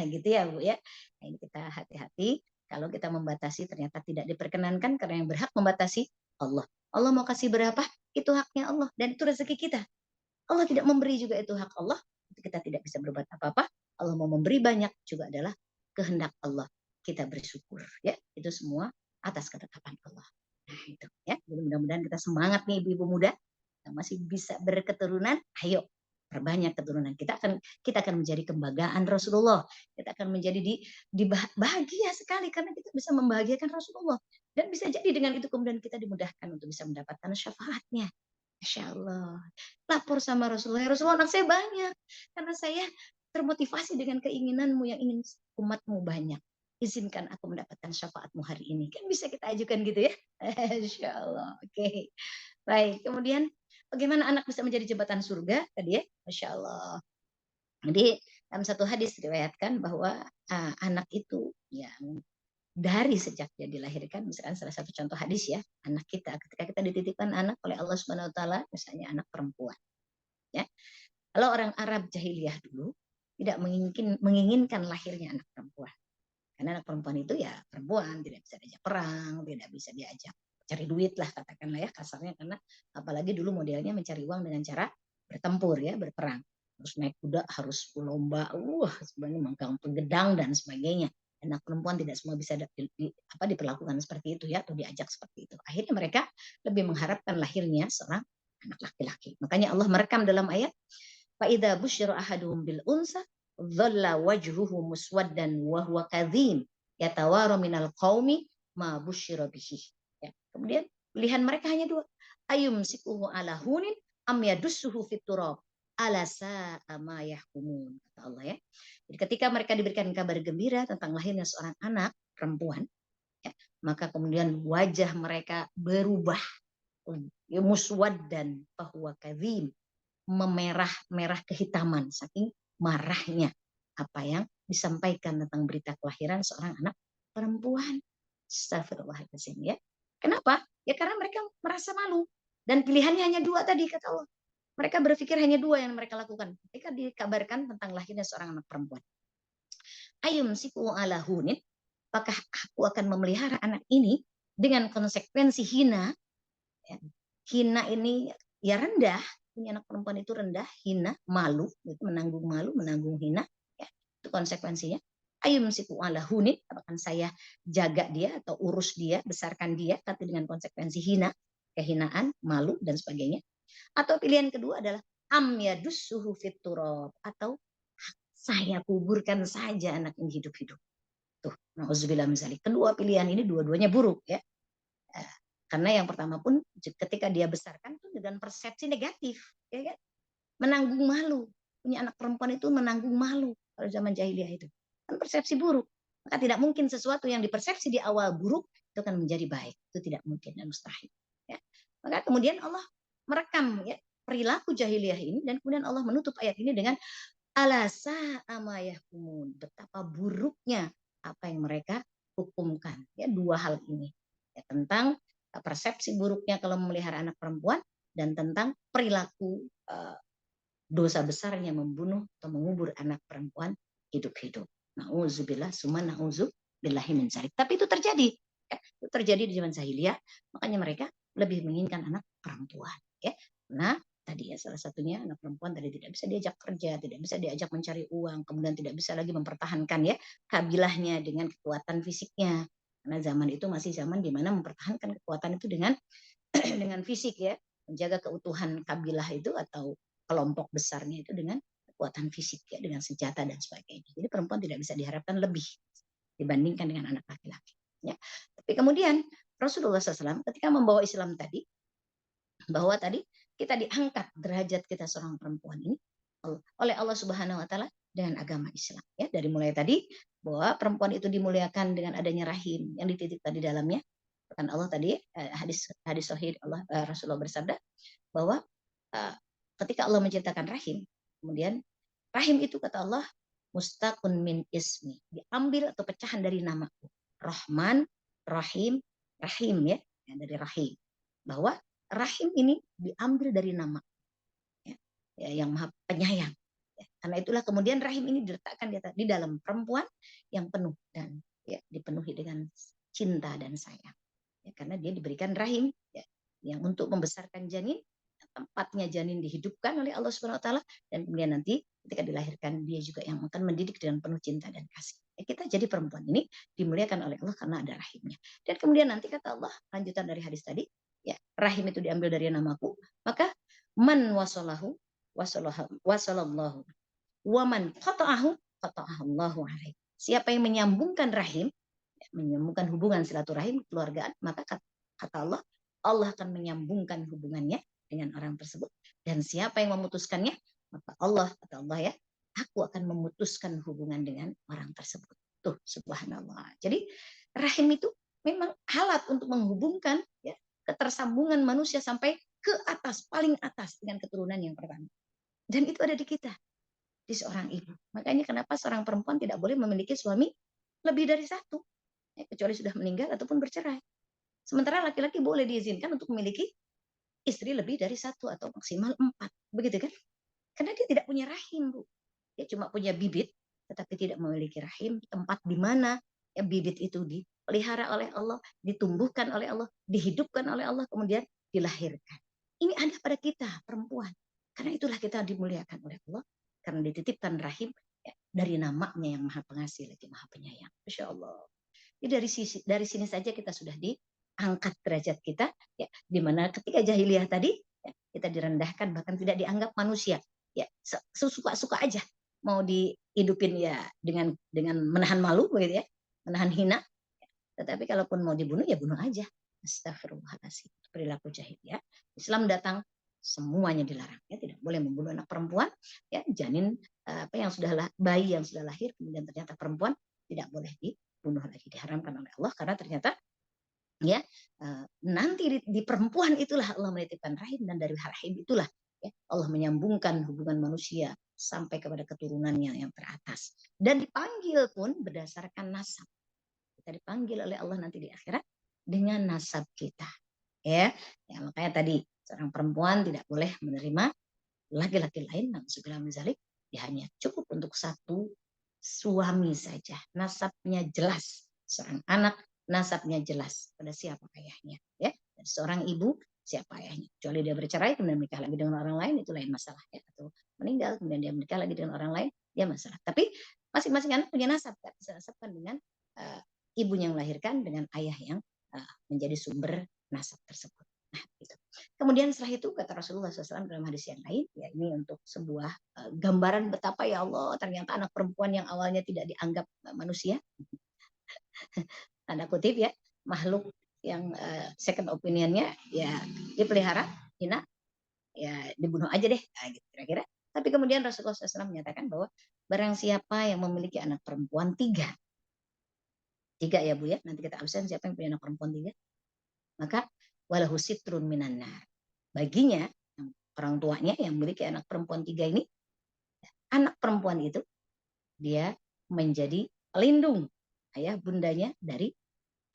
Gitu ya Bu ya. Nah, ini kita hati-hati. Kalau kita membatasi ternyata tidak diperkenankan karena yang berhak membatasi Allah. Allah mau kasih berapa, itu haknya Allah. Dan itu rezeki kita. Allah tidak memberi juga itu hak Allah. Kita tidak bisa berbuat apa-apa. Allah mau memberi banyak juga adalah kehendak Allah. Kita bersyukur. Ya, itu semua atas ketetapan Allah. Nah itu ya. Jadi mudah-mudahan kita semangat nih ibu-ibu muda. Yang masih bisa berketurunan. Ayo. Perbanyak keturunan kita akan menjadi kebanggaan Rasulullah. Kita akan menjadi bahagia sekali karena kita bisa membahagiakan Rasulullah dan bisa jadi dengan itu kemudian kita dimudahkan untuk bisa mendapatkan syafaatnya. Masya Allah. Lapor sama Rasulullah, ya Rasulullah anak saya banyak karena saya termotivasi dengan keinginanmu yang ingin umatmu banyak. Izinkan aku mendapatkan syafaatmu hari ini. Kan bisa kita ajukan gitu ya. Masya Allah. Oke. Baik. Kemudian bagaimana anak bisa menjadi jembatan surga tadi ya, Masya Allah. Jadi dalam satu hadis diriwayatkan bahwa anak itu yang dari sejak dia dilahirkan, misalkan salah satu contoh hadis ya, anak kita ketika kita dititipkan anak oleh Allah Subhanahu Wa Taala, misalnya anak perempuan, ya. Kalau orang Arab jahiliyah dulu tidak menginginkan lahirnya anak perempuan, karena anak perempuan itu ya perempuan, tidak bisa diajak perang, tidak bisa diajak cari duit lah katakanlah ya kasarnya, karena apalagi dulu modelnya mencari uang dengan cara bertempur ya, berperang, harus naik kuda, harus lomba, sebenarnya megang pedang dan sebagainya. Anak perempuan tidak semua bisa diperlakukan seperti itu ya, atau diajak seperti itu. Akhirnya mereka lebih mengharapkan lahirnya seorang anak laki-laki. Makanya Allah merekam dalam ayat, fa idza busyira ahaduhum bil unsa dhalla wajhuhu muswaddan wa huwa kadhim yatawara minal qaumi ma busyira bihi. Ya. Kemudian pilihan mereka hanya dua. Ayumsikuhu ala hunin am yadussuhu fit turab. Ala sa'a ma yahkumun, kata Allah ya. Jadi ketika mereka diberikan kabar gembira tentang lahirnya seorang anak perempuan, ya, maka kemudian wajah mereka berubah, muswaddan fahuwa kadhim, memerah kehitaman saking marahnya apa yang disampaikan tentang berita kelahiran seorang anak perempuan. Astagfirullahaladzim ya. Kenapa? Ya karena mereka merasa malu. Dan pilihannya hanya dua tadi kata Allah. Mereka berpikir hanya dua yang mereka lakukan ketika dikabarkan tentang lahirnya seorang anak perempuan. Ayumsiku ala hunin, apakah aku akan memelihara anak ini dengan konsekuensi hina? Ya. Hina ini ya rendah, punya anak perempuan itu rendah, hina, malu, menanggung malu, menanggung hina, ya, itu konsekuensinya. Ayumsiku ala hunin, apakah saya jaga dia atau urus dia, besarkan dia, tapi dengan konsekuensi hina, kehinaan, malu dan sebagainya. Atau pilihan kedua adalah am yadussuhu fit turab, atau saya kuburkan saja anak ini hidup-hidup. Tuh, nauzubillah min dzalik. Kedua pilihan ini dua-duanya buruk ya. Karena yang pertama pun ketika dia besarkan tuh dengan persepsi negatif, ya kan? Menanggung malu. Punya anak perempuan itu menanggung malu pada zaman jahiliyah itu. Kan persepsi buruk. Maka tidak mungkin sesuatu yang dipersepsi di awal buruk itu akan menjadi baik. Itu tidak mungkin dan mustahil. Ya. Maka kemudian Allah merekam ya perilaku jahiliyah ini, dan kemudian Allah menutup ayat ini dengan alasa amayahkumun, betapa buruknya apa yang mereka hukumkan. Ya, dua hal ini ya, tentang persepsi buruknya kalau memelihara anak perempuan dan tentang perilaku dosa besarnya membunuh atau mengubur anak perempuan hidup-hidup. Nauzubillah summa nauzubillahi min dzalik. Tapi itu terjadi. Ya, itu terjadi di zaman jahiliyah, makanya mereka lebih menginginkan anak perempuan. Ya. Nah, tadi ya salah satunya anak perempuan tadi tidak bisa diajak kerja, tidak bisa diajak mencari uang, kemudian tidak bisa lagi mempertahankan ya kabilahnya dengan kekuatan fisiknya. Karena zaman itu masih zaman di mana mempertahankan kekuatan itu dengan dengan fisik ya, menjaga keutuhan kabilah itu atau kelompok besarnya itu dengan kekuatan fisik ya, dengan senjata dan sebagainya. Jadi perempuan tidak bisa diharapkan lebih dibandingkan dengan anak laki-laki. Ya. Tapi kemudian Rasulullah SAW ketika membawa Islam tadi, bahwa tadi kita diangkat derajat kita seorang perempuan ini oleh Allah Subhanahu Wa Taala dengan agama Islam. Ya, dari mulai tadi bahwa perempuan itu dimuliakan dengan adanya rahim yang dititipkan di dalamnya. Kan Allah tadi hadis sahih Allah Rasulullah bersabda bahwa ketika Allah menciptakan rahim, kemudian rahim itu kata Allah mustaqun min ismi, diambil atau pecahan dari namaku. Rahman, Rahim, Rahim ya, dari rahim. Bahwa rahim ini diambil dari nama ya, yang maha penyayang. Ya, karena itulah kemudian rahim ini diletakkan di dalam perempuan yang penuh dan ya, dipenuhi dengan cinta dan sayang. Ya, karena dia diberikan rahim ya, yang untuk membesarkan janin, tempatnya janin dihidupkan oleh Allah Subhanahu Wa Taala, dan kemudian nanti ketika dilahirkan dia juga yang akan mendidik dengan penuh cinta dan kasih. Ya, kita jadi perempuan ini dimuliakan oleh Allah karena ada rahimnya. Dan kemudian nanti kata Allah lanjutan dari hadis tadi, ya rahim itu diambil dari namaku, maka man wasallahu wasallallahu wa man qata'ahu qata'ahallahu alaihi. Siapa yang menyambungkan rahim, ya, menyambungkan hubungan silaturahim keluargaan, maka kata Allah, Allah akan menyambungkan hubungannya dengan orang tersebut. Dan siapa yang memutuskannya, maka Allah, kata Allah ya, aku akan memutuskan hubungan dengan orang tersebut. Tuh, subhanallah. Jadi rahim itu memang alat untuk menghubungkan ya ketersambungan manusia sampai ke atas, paling atas dengan keturunan yang pertama. Dan itu ada di kita, di seorang ibu. Makanya kenapa seorang perempuan tidak boleh memiliki suami lebih dari satu, ya, kecuali sudah meninggal ataupun bercerai. Sementara laki-laki boleh diizinkan untuk memiliki istri lebih dari satu atau maksimal 4, begitu kan? Karena dia tidak punya rahim, Bu. Dia cuma punya bibit, tetapi tidak memiliki rahim, tempat di mana ya bibit itu dipelihara oleh Allah, ditumbuhkan oleh Allah, dihidupkan oleh Allah, kemudian dilahirkan. Ini ada pada kita, perempuan. Karena itulah kita dimuliakan oleh Allah, karena dititipkan rahim ya, dari namanya yang maha pengasih lagi maha penyayang. Masya Allah. Jadi dari sini saja kita sudah diangkat derajat kita, ya, di mana ketika jahiliyah tadi ya, kita direndahkan, bahkan tidak dianggap manusia. Ya, suka-suka aja mau dihidupin ya dengan menahan malu begitu ya, menahan hina. Tetapi kalaupun mau dibunuh ya bunuh aja. Astagfirullahaladzim. Perilaku jahiliyah. Islam datang semuanya dilarang. Ya, tidak boleh membunuh anak perempuan. Ya, janin apa yang sudah bayi yang sudah lahir kemudian ternyata perempuan tidak boleh dibunuh lagi, diharamkan oleh Allah karena ternyata ya nanti di perempuan itulah Allah menitipkan rahim dan dari rahim itulah ya, Allah menyambungkan hubungan manusia sampai kepada keturunannya yang teratas dan dipanggil pun berdasarkan nasab. Kita dipanggil oleh Allah nanti di akhirat dengan nasab kita. Ya makanya tadi seorang perempuan tidak boleh menerima laki-laki lain, na'udzubillah min dzalik, dia hanya cukup untuk satu suami saja. Nasabnya jelas, seorang anak nasabnya jelas pada siapa ayahnya, ya. Dan seorang ibu siapa ayahnya. Kecuali dia bercerai kemudian menikah lagi dengan orang lain, itu lain masalah ya. Atau meninggal kemudian dia menikah lagi dengan orang lain, dia masalah. Tapi masing-masing anak punya nasab, kan? Bisa nasabkan dengan ibunya yang melahirkan dengan ayah yang menjadi sumber nasab tersebut. Nah, gitu. Kemudian setelah itu kata Rasulullah SAW dalam hadis yang lain, ya ini untuk sebuah gambaran betapa ya Allah ternyata anak perempuan yang awalnya tidak dianggap manusia, tanda kutip ya, makhluk yang second opinionnya ya dipelihara, hina, ya dibunuh aja deh, nah, gitu kira-kira. Tapi kemudian Rasulullah SAW menyatakan bahwa barang siapa yang memiliki anak perempuan tiga ya Bu ya, nanti kita absen siapa yang punya anak perempuan 3, maka walahu sitrun minan nar. Baginya orang tuanya yang memiliki anak perempuan 3 ini, anak perempuan itu dia menjadi pelindung ayah bundanya dari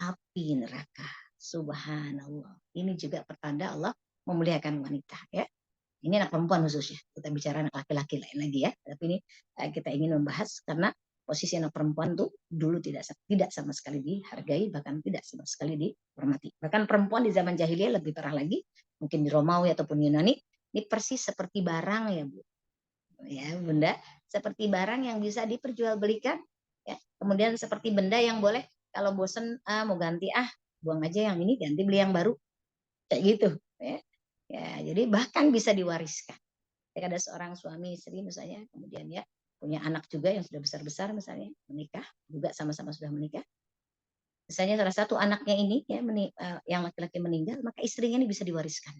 api neraka. Subhanallah. Ini juga pertanda Allah memuliakan wanita ya. Ini anak perempuan khususnya. Kita bicara anak laki-laki lain lagi ya. Tapi ini kita ingin membahas karena posisi anak perempuan tuh dulu tidak sama sekali dihargai, bahkan tidak sama sekali dihormati. Bahkan perempuan di zaman jahiliyah lebih parah lagi, mungkin di Romawi ataupun Yunani, ini persis seperti barang ya Bu. Ya Bunda, seperti barang yang bisa diperjualbelikan, ya. Kemudian seperti benda yang boleh kalau bosen mau ganti buang aja yang ini, ganti beli yang baru, kayak gitu. Ya, jadi bahkan bisa diwariskan. Ketika ada seorang suami istri misalnya, kemudian ya punya anak juga yang sudah besar-besar misalnya, menikah, juga sama-sama sudah menikah. Misalnya salah satu anaknya ini ya yang laki-laki meninggal, maka istrinya ini bisa diwariskan.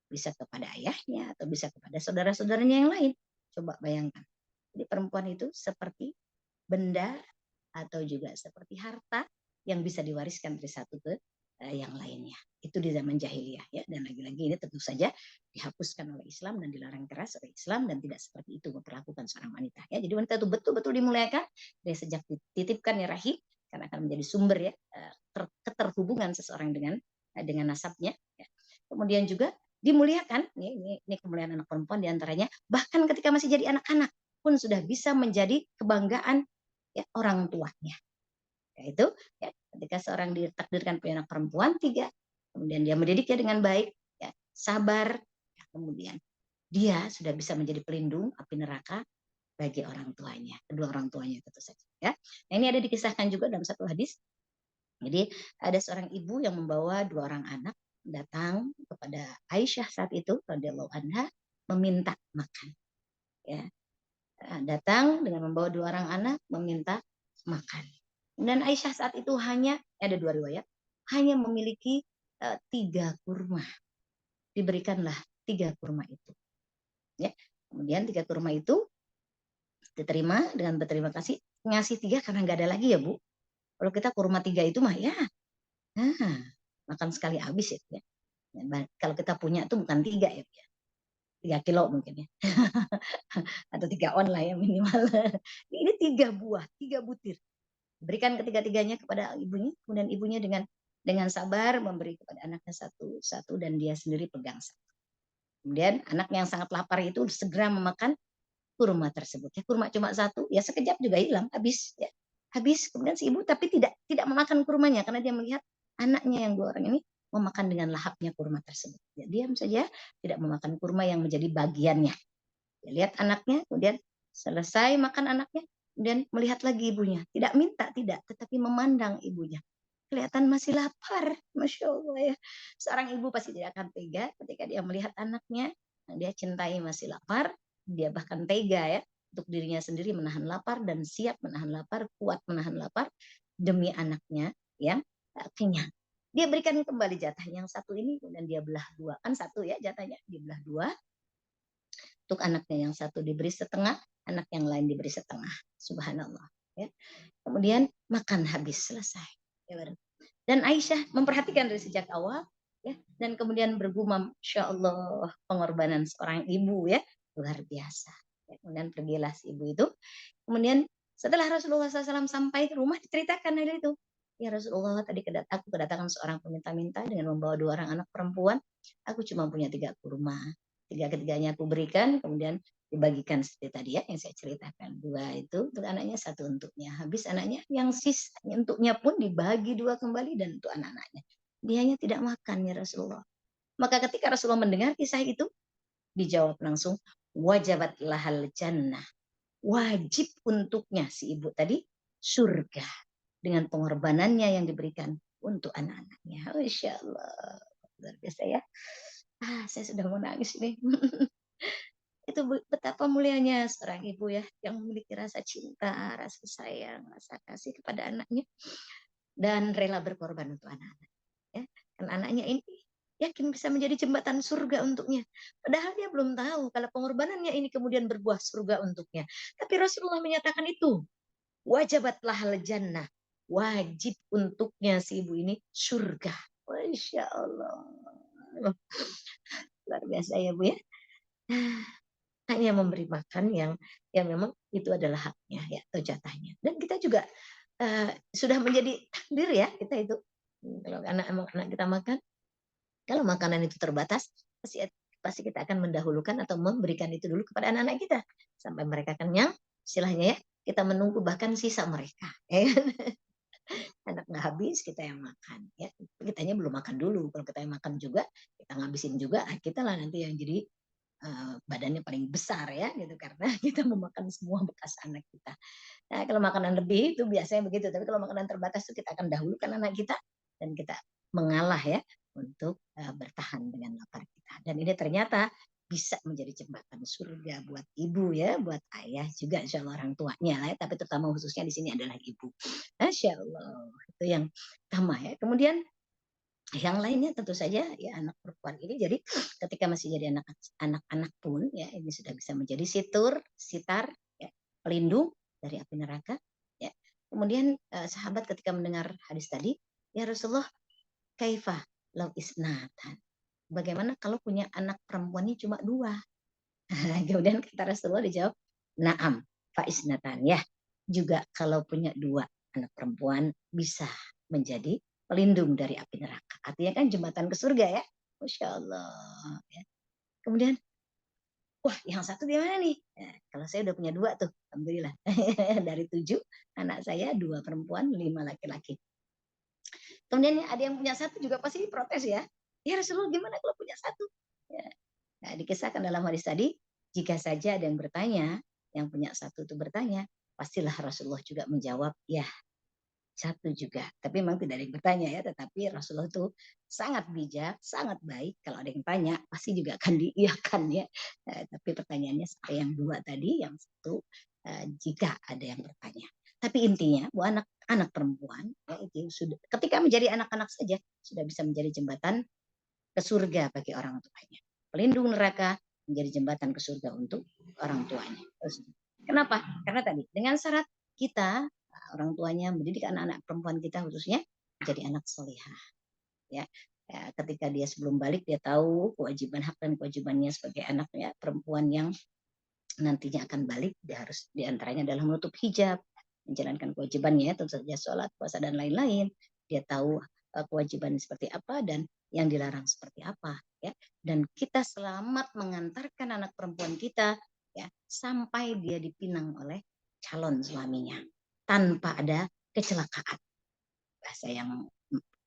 Bisa kepada ayahnya atau bisa kepada saudara-saudaranya yang lain. Coba bayangkan. Jadi perempuan itu seperti benda atau juga seperti harta yang bisa diwariskan dari satu ke yang lainnya. Itu di zaman jahiliyah ya, dan lagi-lagi ini tentu saja dihapuskan oleh Islam dan dilarang keras oleh Islam dan tidak seperti itu memperlakukan seorang wanita ya. Jadi wanita itu betul-betul dimuliakan dari sejak dititipkan ya rahim, karena akan menjadi sumber ya keterhubungan seseorang dengan nasabnya ya. Kemudian juga dimuliakan ya, ini kemuliaan anak perempuan diantaranya bahkan ketika masih jadi anak-anak pun sudah bisa menjadi kebanggaan ya orang tuanya. Yaitu ya, ketika seorang ditakdirkan punya anak perempuan 3, kemudian dia mendidiknya dengan baik, ya, sabar, ya, kemudian dia sudah bisa menjadi pelindung api neraka bagi orang tuanya, kedua orang tuanya tentu saja. Ya. Nah, ini ada dikisahkan juga dalam satu hadis. Jadi ada seorang ibu yang membawa 2 orang anak datang kepada Aisyah saat itu radhiyallahu anha meminta makan. Ya. Datang dengan membawa 2 orang anak meminta makan. Dan Aisyah saat itu hanya, ada 2 riwayat, hanya memiliki 3 kurma. Diberikanlah 3 kurma itu. Ya. Kemudian 3 kurma itu diterima dengan berterima kasih, ngasih 3 karena nggak ada lagi ya Bu. Kalau kita kurma 3 itu mah ya, makan sekali habis ya. Kalau kita punya tuh bukan 3 ya, 3 kilo mungkin ya. Atau 3 on lah ya minimal. Ini 3 buah, 3 butir. Berikan ketiga-tiganya kepada ibunya, kemudian ibunya dengan sabar memberi kepada anaknya satu dan dia sendiri pegang satu. Kemudian anak yang sangat lapar itu segera memakan kurma tersebut. Ya, kurma cuma satu, ya sekejap juga hilang, habis ya. Habis, kemudian si ibu tapi tidak memakan kurmanya karena dia melihat anaknya yang 2 orang ini memakan dengan lahapnya kurma tersebut. Ya, diam saja, tidak memakan kurma yang menjadi bagiannya. Ya, lihat anaknya, kemudian selesai makan anaknya, kemudian melihat lagi ibunya. Tidak minta, tidak, tetapi memandang ibunya. Kelihatan masih lapar, Masya Allah ya. Seorang ibu pasti tidak akan tega ketika dia melihat anaknya, dia cintai masih lapar, dia bahkan tega ya, untuk dirinya sendiri menahan lapar dan siap menahan lapar, kuat menahan lapar, demi anaknya yang kenyang. Dia berikan kembali jatah yang satu ini, kemudian dia belah 2. Kan 1 ya jatahnya, dibelah 2. Untuk anaknya yang satu diberi setengah, anak yang lain diberi setengah. Subhanallah. Ya. Kemudian makan habis, selesai. Ya, dan Aisyah memperhatikan dari sejak awal, ya, dan kemudian bergumam, Masya Allah, pengorbanan seorang ibu ya, luar biasa. Ya, kemudian pergilah si ibu itu. Kemudian setelah Rasulullah SAW sampai ke rumah, diceritakan hal itu. Ya Rasulullah, tadi aku kedatangan seorang peminta-minta dengan membawa 2 orang anak perempuan. Aku cuma punya 3 kurma. 3-tiganya aku berikan, kemudian dibagikan seperti tadi ya yang saya ceritakan. 2 itu untuk anaknya, 1 untuknya. Habis anaknya, yang sisanya untuknya pun dibagi 2 kembali dan untuk anak-anaknya. Dianya tidak makan ya Rasulullah. Maka ketika Rasulullah mendengar kisah itu, dijawab langsung, wajabat lahal jannah. Wajib untuknya si ibu tadi surga dengan pengorbanannya yang diberikan untuk anak-anaknya. Masya Allah, luar biasa ya. Saya sudah mau nangis nih. Itu betapa mulianya seorang ibu ya, yang memiliki rasa cinta, rasa sayang, rasa kasih kepada anaknya, dan rela berkorban untuk anak-anak. Ya, dan anaknya ini yakin bisa menjadi jembatan surga untuknya. Padahal dia belum tahu kalau pengorbanannya ini kemudian berbuah surga untuknya. Tapi Rasulullah menyatakan itu, wajabatlah al jannah, wajib untuknya si ibu ini surga. Masya Allah. Luar biasa ya Bu ya. Hanya memberi makan yang memang itu adalah haknya ya, atau jatahnya. Dan kita juga sudah menjadi takdir ya kita itu. Kalau anak kita makan, kalau makanan itu terbatas, pasti kita akan mendahulukan atau memberikan itu dulu kepada anak-anak kita sampai mereka kenyang. Istilahnya ya, kita menunggu bahkan sisa mereka. Ya. Anak nggak habis, kita yang makan. Ya, kitanya belum makan dulu. Kalau kita yang makan juga, kita ngabisin juga. Kita lah nanti yang jadi badannya paling besar ya, gitu karena kita memakan semua bekas anak kita. Nah, kalau makanan lebih itu biasanya begitu. Tapi kalau makanan terbatas itu kita akan dahulukan anak kita dan kita mengalah ya untuk bertahan dengan lapar kita. Dan ini ternyata bisa menjadi jembatan surga buat ibu ya, buat ayah juga, insya Allah orang tuanya lah ya, tapi terutama khususnya di sini adalah ibu. Masya Allah, itu yang pertama ya. Kemudian yang lainnya tentu saja ya anak perempuan ini, jadi ketika masih jadi anak-anak pun ya ini sudah bisa menjadi sitar ya, pelindung dari api neraka ya. Kemudian sahabat ketika mendengar hadis tadi, ya Rasulullah, kaifah lau isnatan, bagaimana kalau punya anak perempuannya cuma 2? Kemudian kata Rasulullah dijawab, naam fa isnatan, ya juga kalau punya 2 anak perempuan bisa menjadi pelindung dari api neraka. Artinya kan jembatan ke surga ya. Masya Allah. Ya. Kemudian, wah yang satu gimana nih? Ya, kalau saya udah punya 2 tuh, alhamdulillah. Dari 7 anak saya, 2 perempuan, 5 laki-laki. Kemudian ada yang punya 1 juga pasti protes ya. Ya Rasulullah gimana kalau punya 1? Ya. Nah, dikisahkan dalam hadis tadi, jika saja ada yang bertanya, yang punya 1 itu bertanya, pastilah Rasulullah juga menjawab, ya 1 juga. Tapi memang tidak ada yang bertanya ya, tetapi Rasulullah itu sangat bijak, sangat baik. Kalau ada yang tanya, pasti juga akan diiyakan ya. Tapi pertanyaannya seperti yang 2 tadi, yang 1 jika ada yang bertanya. Tapi intinya, bahwa anak perempuan ya, itu sudah ketika menjadi anak-anak saja sudah bisa menjadi jembatan ke surga bagi orang tuanya. Pelindung neraka, menjadi jembatan ke surga untuk orang tuanya. Kenapa? Karena tadi dengan syarat kita orang tuanya mendidik anak-anak perempuan kita khususnya menjadi anak solihah. Ya, Ya, ketika dia sebelum balik dia tahu kewajiban hak dan kewajibannya sebagai anaknya perempuan yang nantinya akan balik, dia harus diantaranya adalah menutup hijab, menjalankan kewajibannya, tentu saja sholat, puasa dan lain-lain. Dia tahu kewajiban seperti apa dan yang dilarang seperti apa, ya. Dan kita selamat mengantarkan anak perempuan kita, ya, sampai dia dipinang oleh calon suaminya tanpa ada kecelakaan. Bahasa yang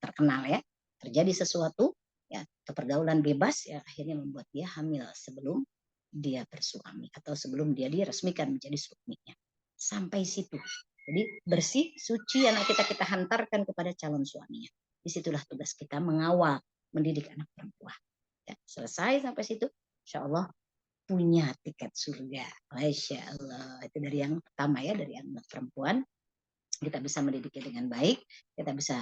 terkenal, ya. Terjadi sesuatu, ya, pergaulan bebas, ya, akhirnya membuat dia hamil sebelum dia bersuami atau sebelum dia diresmikan menjadi suaminya. Sampai situ. Jadi bersih, suci anak kita hantarkan kepada calon suaminya. Disitulah tugas kita mengawal, mendidik anak perempuan. Ya, selesai sampai situ, insya Allah punya tiket surga. Masya Allah. Itu dari yang pertama, ya, dari anak perempuan. Kita bisa mendidiknya dengan baik, kita bisa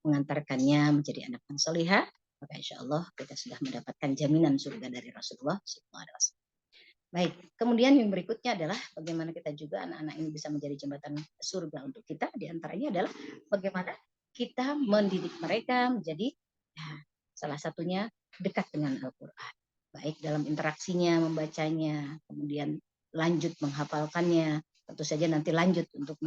mengantarkannya menjadi anak yang solihah, maka insya Allah kita sudah mendapatkan jaminan surga dari Rasulullah SAW. Baik, kemudian yang berikutnya adalah bagaimana kita juga anak-anak ini bisa menjadi jembatan surga untuk kita. Di antaranya adalah bagaimana kita mendidik mereka menjadi, ya, salah satunya dekat dengan Al-Quran. Baik dalam interaksinya, membacanya, kemudian lanjut menghafalkannya, tentu saja nanti lanjut untuk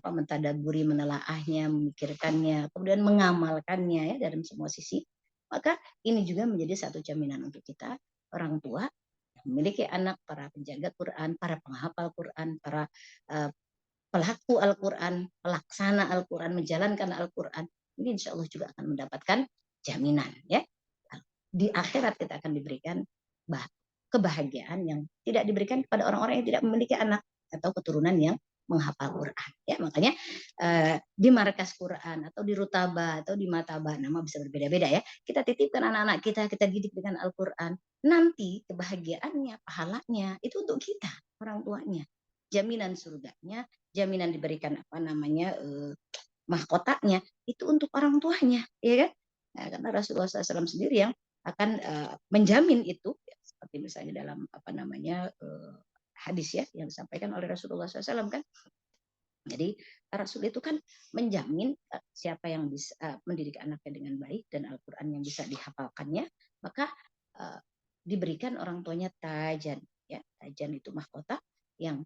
mentadaburi, menelaahnya, memikirkannya, kemudian mengamalkannya, ya, dalam semua sisi. Maka ini juga menjadi satu jaminan untuk kita, orang tua, yang memiliki anak, para penjaga Quran, para penghafal Quran, para pelaku Al-Quran, pelaksana Al-Quran, menjalankan Al-Quran. Ini insya Allah juga akan mendapatkan jaminan, ya. Di akhirat kita akan diberikan kebahagiaan yang tidak diberikan kepada orang-orang yang tidak memiliki anak atau keturunan yang menghafal Quran, ya. Makanya di markas Quran atau di Rutaba atau di Mataba, nama bisa berbeda-beda, ya, kita titipkan anak-anak kita didik dengan Al-Quran. Nanti kebahagiaannya, pahalanya itu untuk kita, orang tuanya. Jaminan surganya, jaminan diberikan mahkotanya itu untuk orang tuanya, ya kan? Nah, karena Rasulullah SAW sendiri yang akan menjamin itu, ya, seperti misalnya dalam hadis, ya, yang disampaikan oleh Rasulullah SAW, kan. Jadi Rasul itu kan menjamin siapa yang bisa mendidik anaknya dengan baik dan Al-Quran yang bisa dihafalkannya, maka diberikan orang tuanya tajan, ya. Tajan itu mahkota yang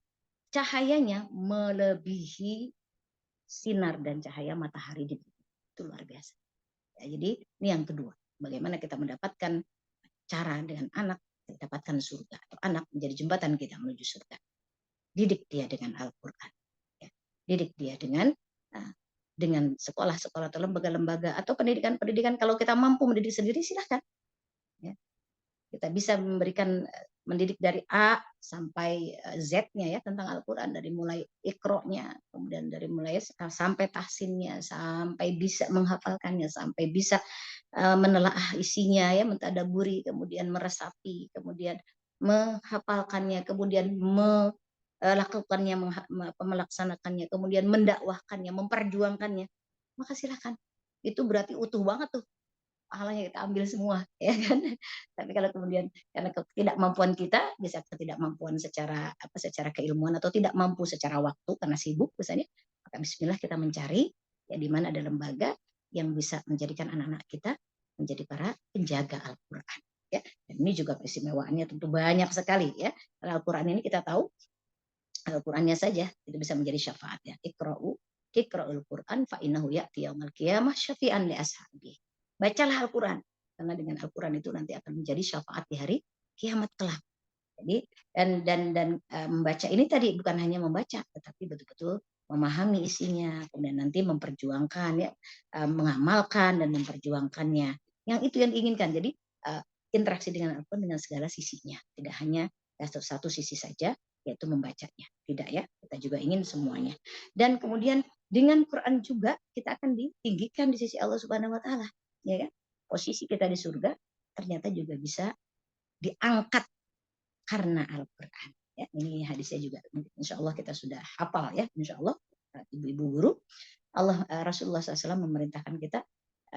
cahayanya melebihi sinar dan cahaya matahari di bumi. Itu luar biasa. Ya, jadi ini yang kedua, bagaimana kita mendapatkan cara dengan anak mendapatkan surga, atau anak menjadi jembatan kita menuju surga. Didik dia dengan Al-Quran, ya. Didik dia dengan sekolah-sekolah atau lembaga-lembaga atau pendidikan-pendidikan. Kalau kita mampu mendidik sendiri, silahkan, ya. Kita bisa mendidik dari A sampai Z-nya, ya, tentang Al-Quran, dari mulai Iqra-nya, kemudian dari mulai sampai tahsinnya, sampai bisa menghafalkannya, sampai bisa menelaah isinya, ya, mentadaburi, kemudian meresapi, kemudian menghafalkannya, kemudian melakukannya, melaksanakannya, kemudian mendakwahkannya, memperjuangkannya, maka silakan. Itu berarti utuh banget tuh, pahalanya kita ambil semua, ya kan. Tapi kalau kemudian karena ketidakmampuan kita, bisa ketidakmampuan secara keilmuan atau tidak mampu secara waktu karena sibuk misalnya, maka bismillah kita mencari, ya, di mana ada lembaga yang bisa menjadikan anak-anak kita menjadi para penjaga Al-Quran, ya. Dan ini juga keistimewaannya tentu banyak sekali, ya. Al-Quran ini kita tahu Al-Qurannya saja itu bisa menjadi syafaat, ya. Iqra'ul Quran fa innahu ya'ti yaumal qiyamah syafi'an li ashabi. Bacalah Al-Quran, karena dengan Al-Quran itu nanti akan menjadi syafaat di hari kiamat kelak. Jadi dan membaca ini tadi bukan hanya membaca, tetapi betul-betul memahami isinya, kemudian nanti memperjuangkan, ya, mengamalkan dan memperjuangkannya. Yang itu yang diinginkan. Jadi interaksi dengan Al-Quran dengan segala sisinya, tidak hanya satu sisi saja, yaitu membacanya. Tidak, ya, kita juga ingin semuanya. Dan kemudian dengan Quran juga kita akan ditinggikan di sisi Allah Subhanahu Wa Taala, ya kan? Posisi kita di surga ternyata juga bisa diangkat karena Al-Quran, ya. Ini hadisnya juga insya Allah kita sudah hafal, ya, insya Allah, ibu-ibu guru. Rasulullah SAW memerintahkan kita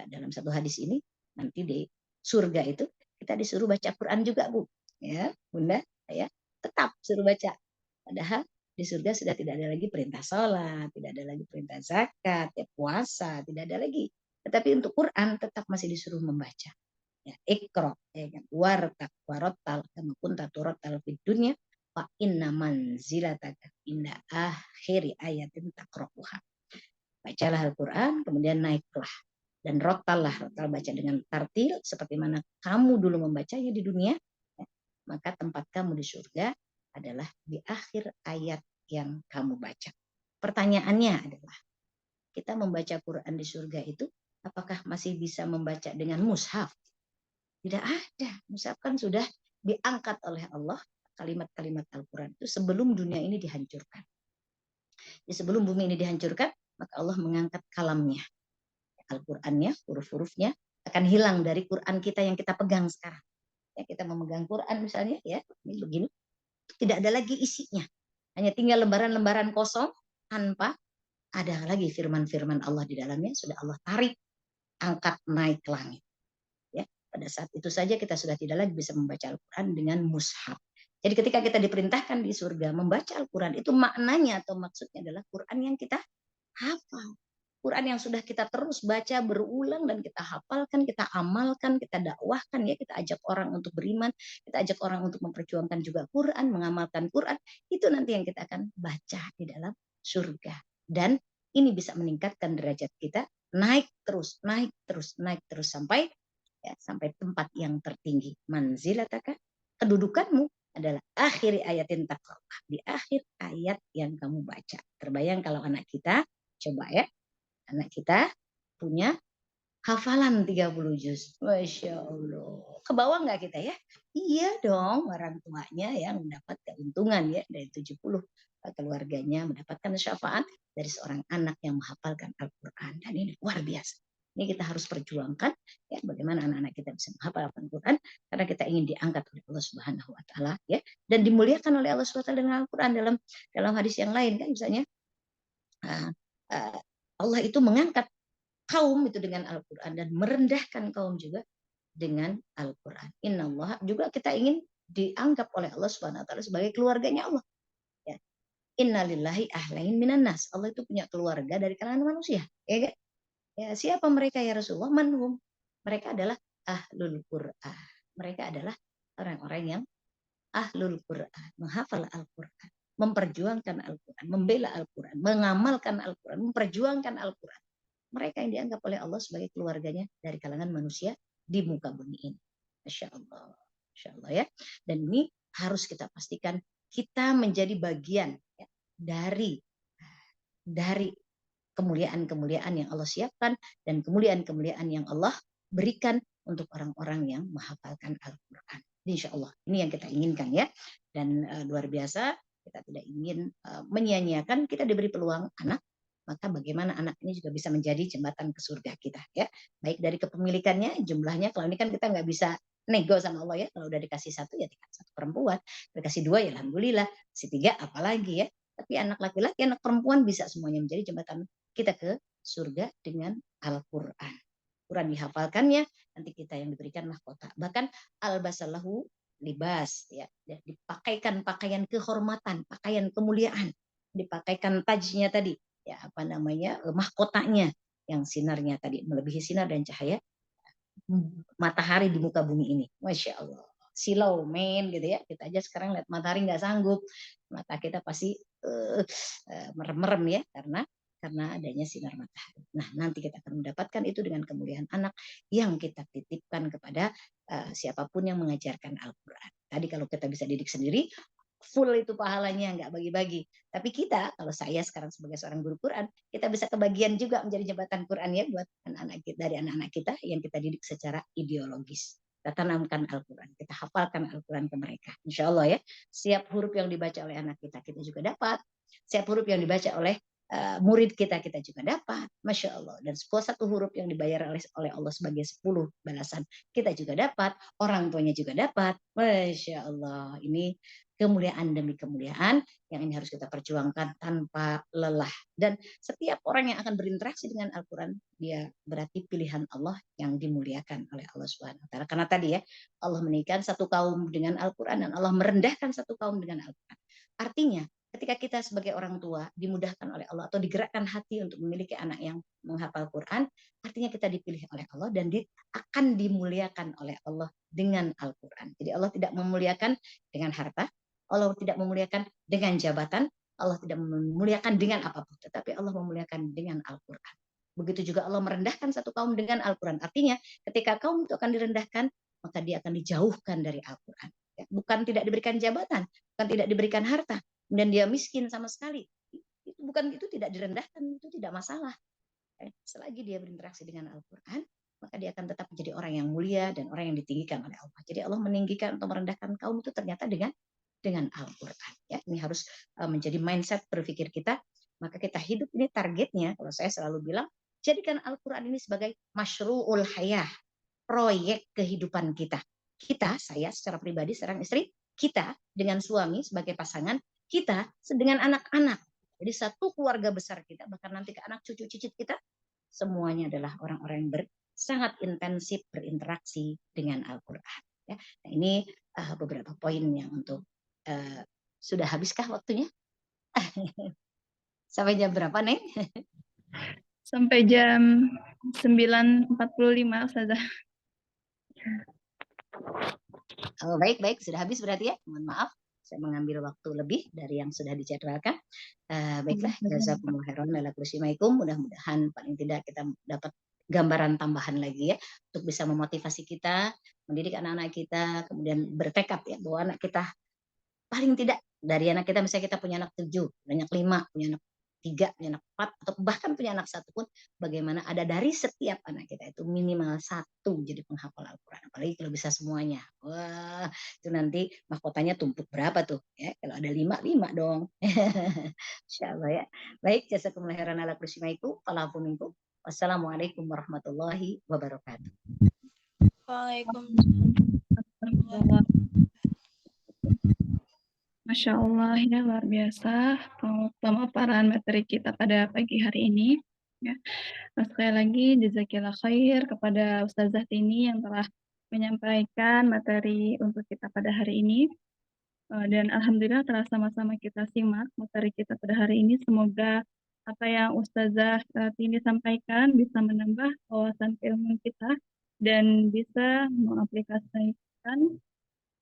dalam satu hadis ini, nanti di surga itu kita disuruh baca Quran juga, Bu, ya, Bunda, ya, tetap suruh baca. Padahal di surga sudah tidak ada lagi perintah sholat, tidak ada lagi perintah zakat, ya, puasa, tidak ada lagi. Tetapi untuk Quran tetap masih disuruh membaca. Ya, Iqra, ya kan? Wartaq warattal kama kunta turattal fid dunya fa inna manzilataka inda akhiri ayatin taqra'uha. Bacalah Al-Quran, kemudian naiklah dan rotallah, rotal baca dengan tartil seperti mana kamu dulu membacanya di dunia, ya, maka tempat kamu di surga adalah di akhir ayat yang kamu baca. Pertanyaannya adalah, kita membaca Quran di surga itu apakah masih bisa membaca dengan mushaf? Tidak ada. Mushaf kan sudah diangkat oleh Allah, kalimat-kalimat Al-Quran itu sebelum dunia ini dihancurkan. Jadi sebelum bumi ini dihancurkan, maka Allah mengangkat kalamnya. Al-Qur'annya, huruf-hurufnya akan hilang dari Quran kita yang kita pegang sekarang. Ya, kita memegang Quran misalnya, ya, ini begini, tidak ada lagi isinya. Hanya tinggal lembaran-lembaran kosong tanpa ada lagi firman-firman Allah di dalamnya, sudah Allah tarik, angkat naik ke langit. Ya, pada saat itu saja kita sudah tidak lagi bisa membaca Al-Quran dengan mushaf. Jadi ketika kita diperintahkan di surga membaca Al-Quran, itu maknanya atau maksudnya adalah Quran yang kita hafal. Quran yang sudah kita terus baca berulang dan kita hafalkan, kita amalkan, kita dakwahkan, ya, kita ajak orang untuk beriman, kita ajak orang untuk memperjuangkan juga Quran, mengamalkan Quran, itu nanti yang kita akan baca di dalam surga. Dan ini bisa meningkatkan derajat kita, naik terus, naik terus, naik terus sampai, ya, sampai tempat yang tertinggi. Manzilataka, kedudukanmu adalah akhir ayatin taqra'uha, di akhir ayat yang kamu baca. Terbayang kalau anak kita, coba ya, anak kita punya hafalan 30 juz. Masya Allah. Kebawa nggak kita ya? Iya dong, orang tuanya yang mendapat keuntungan ya dari 70 keluarganya mendapatkan syafaat dari seorang anak yang menghafalkan Al-Quran. Dan ini luar biasa. Ini kita harus perjuangkan ya, bagaimana anak-anak kita bisa menghafal Al-Quran karena kita ingin diangkat oleh Allah Subhanahu wa taala ya, dan dimuliakan oleh Allah Subhanahu wa taala dengan Al-Quran. Dalam hadis yang lain kan misalnya Allah itu mengangkat kaum itu dengan Al-Quran dan merendahkan kaum juga dengan Al-Quran. Innallaha, juga kita ingin dianggap oleh Allah Subhanahu wa taala sebagai keluarganya Allah. Ya. Innalillahi ahlain minan nas. Allah itu punya keluarga dari kalangan manusia. Ya, kan? Ya, siapa mereka ya Rasulullah? Manhum. Mereka adalah ahlul Quran. Mereka adalah orang-orang yang ahlul Quran, menghafal Al-Quran, memperjuangkan Al-Quran, membela Al-Quran, mengamalkan Al-Quran, memperjuangkan Al-Quran. Mereka yang dianggap oleh Allah sebagai keluarganya dari kalangan manusia di muka bumi ini. Masya Allah. Masya Allah ya. Dan ini harus kita pastikan kita menjadi bagian ya, dari kemuliaan-kemuliaan yang Allah siapkan dan kemuliaan-kemuliaan yang Allah berikan untuk orang-orang yang menghafalkan Al-Quran. Insya Allah ini yang kita inginkan ya. Dan luar biasa, kita tidak ingin menyia-nyiakan, kita diberi peluang anak, maka bagaimana anak ini juga bisa menjadi jembatan ke surga kita ya. Baik dari kepemilikannya, jumlahnya, kalau ini kan kita nggak bisa nego sama Allah ya. Kalau udah dikasih satu ya satu perempuan, dikasih dua ya alhamdulillah, kasih tiga apalagi ya. Tapi anak laki-laki, anak perempuan bisa semuanya menjadi jembatan kita ke surga dengan Al-Quran. Quran dihafalkannya, nanti kita yang diberikan mahkota. Bahkan albasallahu libas ya, dipakaikan pakaian kehormatan, pakaian kemuliaan, dipakaikan tajnya tadi, ya apa namanya, mahkotanya yang sinarnya tadi melebihi sinar dan cahaya matahari di muka bumi ini. Masya Allah. Silau men gitu ya, kita aja sekarang lihat matahari nggak sanggup, mata kita pasti merem-merem ya karena adanya sinar matahari. Nah, nanti kita akan mendapatkan itu dengan kemuliaan anak yang kita titipkan kepada siapapun yang mengajarkan Al-Quran. Tadi kalau kita bisa didik sendiri, full itu pahalanya, nggak bagi-bagi. Tapi kita, kalau saya sekarang sebagai seorang guru Quran, kita bisa kebagian juga menjadi jembatan Quran ya buat anak-anak kita, dari anak-anak kita yang kita didik secara ideologis. Kita tanamkan Al-Quran, kita hafalkan Al-Quran ke mereka. Insya Allah ya, setiap huruf yang dibaca oleh anak kita juga dapat. Setiap huruf yang dibaca oleh murid kita juga dapat. Masya Allah. Dan satu huruf yang dibayar oleh Allah sebagai 10 balasan, kita juga dapat. Orang tuanya juga dapat. Masya Allah. Ini kemuliaan demi kemuliaan yang ini harus kita perjuangkan tanpa lelah. Dan setiap orang yang akan berinteraksi dengan Al-Quran, dia berarti pilihan Allah yang dimuliakan oleh Allah Subhanahu wa taala. Karena tadi ya, Allah menaikkan satu kaum dengan Al-Quran dan Allah merendahkan satu kaum dengan Al-Quran. Artinya, ketika ketika kita sebagai orang tua dimudahkan oleh Allah atau digerakkan hati untuk memiliki anak yang menghafal Quran, artinya kita dipilih oleh Allah dan akan dimuliakan oleh Allah dengan Al-Quran. Jadi Allah tidak memuliakan dengan harta, Allah tidak memuliakan dengan jabatan, Allah tidak memuliakan dengan apapun, tetapi Allah memuliakan dengan Al-Quran. Begitu juga Allah merendahkan satu kaum dengan Al-Quran. Artinya ketika kaum itu akan direndahkan, maka dia akan dijauhkan dari Al-Quran. Bukan tidak diberikan jabatan, bukan tidak diberikan harta, dan dia miskin sama sekali. Itu tidak direndahkan, itu tidak masalah. Selagi dia berinteraksi dengan Al-Quran, maka dia akan tetap menjadi orang yang mulia dan orang yang ditinggikan oleh Allah. Jadi Allah meninggikan atau merendahkan kaum itu ternyata dengan Al-Quran. Ya, ini harus menjadi mindset berpikir kita. Maka kita hidup ini targetnya, kalau saya selalu bilang, jadikan Al-Quran ini sebagai masyru'ul hayah, proyek kehidupan kita. Kita, saya secara pribadi, seorang istri, kita dengan suami sebagai pasangan, kita dengan anak-anak. Jadi satu keluarga besar kita, bahkan nanti ke anak cucu cicit kita, semuanya adalah orang-orang yang sangat intensif berinteraksi dengan Al-Quran. Ya, nah ini beberapa poin yang untuk sudah habiskah waktunya? Sampai jam berapa, Neng? Sampai jam 9.45, Ustazah. Oh, baik, sudah habis berarti ya. Mohon maaf, saya mengambil waktu lebih dari yang sudah dijadwalkan. Baiklah, jazakumullah khairan ala kulli syai'in. Mudah-mudahan paling tidak kita dapat gambaran tambahan lagi ya untuk bisa memotivasi kita, mendidik anak-anak kita, kemudian bertekad ya bahwa anak kita paling tidak dari anak kita, misalnya kita punya anak 7, punya anak 5, punya anak 3, punya anak 4, atau bahkan punya anak 1 pun, bagaimana ada dari setiap anak kita itu minimal 1 jadi penghafal Al-Quran. Apalagi kalau bisa semuanya. Wah, itu nanti mahkotanya tumpuk berapa tuh? Ya, kalau ada 5 dong. Insyaallah ya. Baik, jazakumullah khairan ala kulli syai'in. Wassalamualaikum warahmatullahi wabarakatuh. Waalaikumsalam. Masya Allah, ya luar biasa pemaparan materi kita pada pagi hari ini. Ya. Sekali lagi, jazakillah khair kepada Ustazah Tini yang telah menyampaikan materi untuk kita pada hari ini. Dan Alhamdulillah telah sama-sama kita simak materi kita pada hari ini. Semoga apa yang Ustazah Tini sampaikan bisa menambah wawasan keilmuan kita dan bisa mengaplikasikan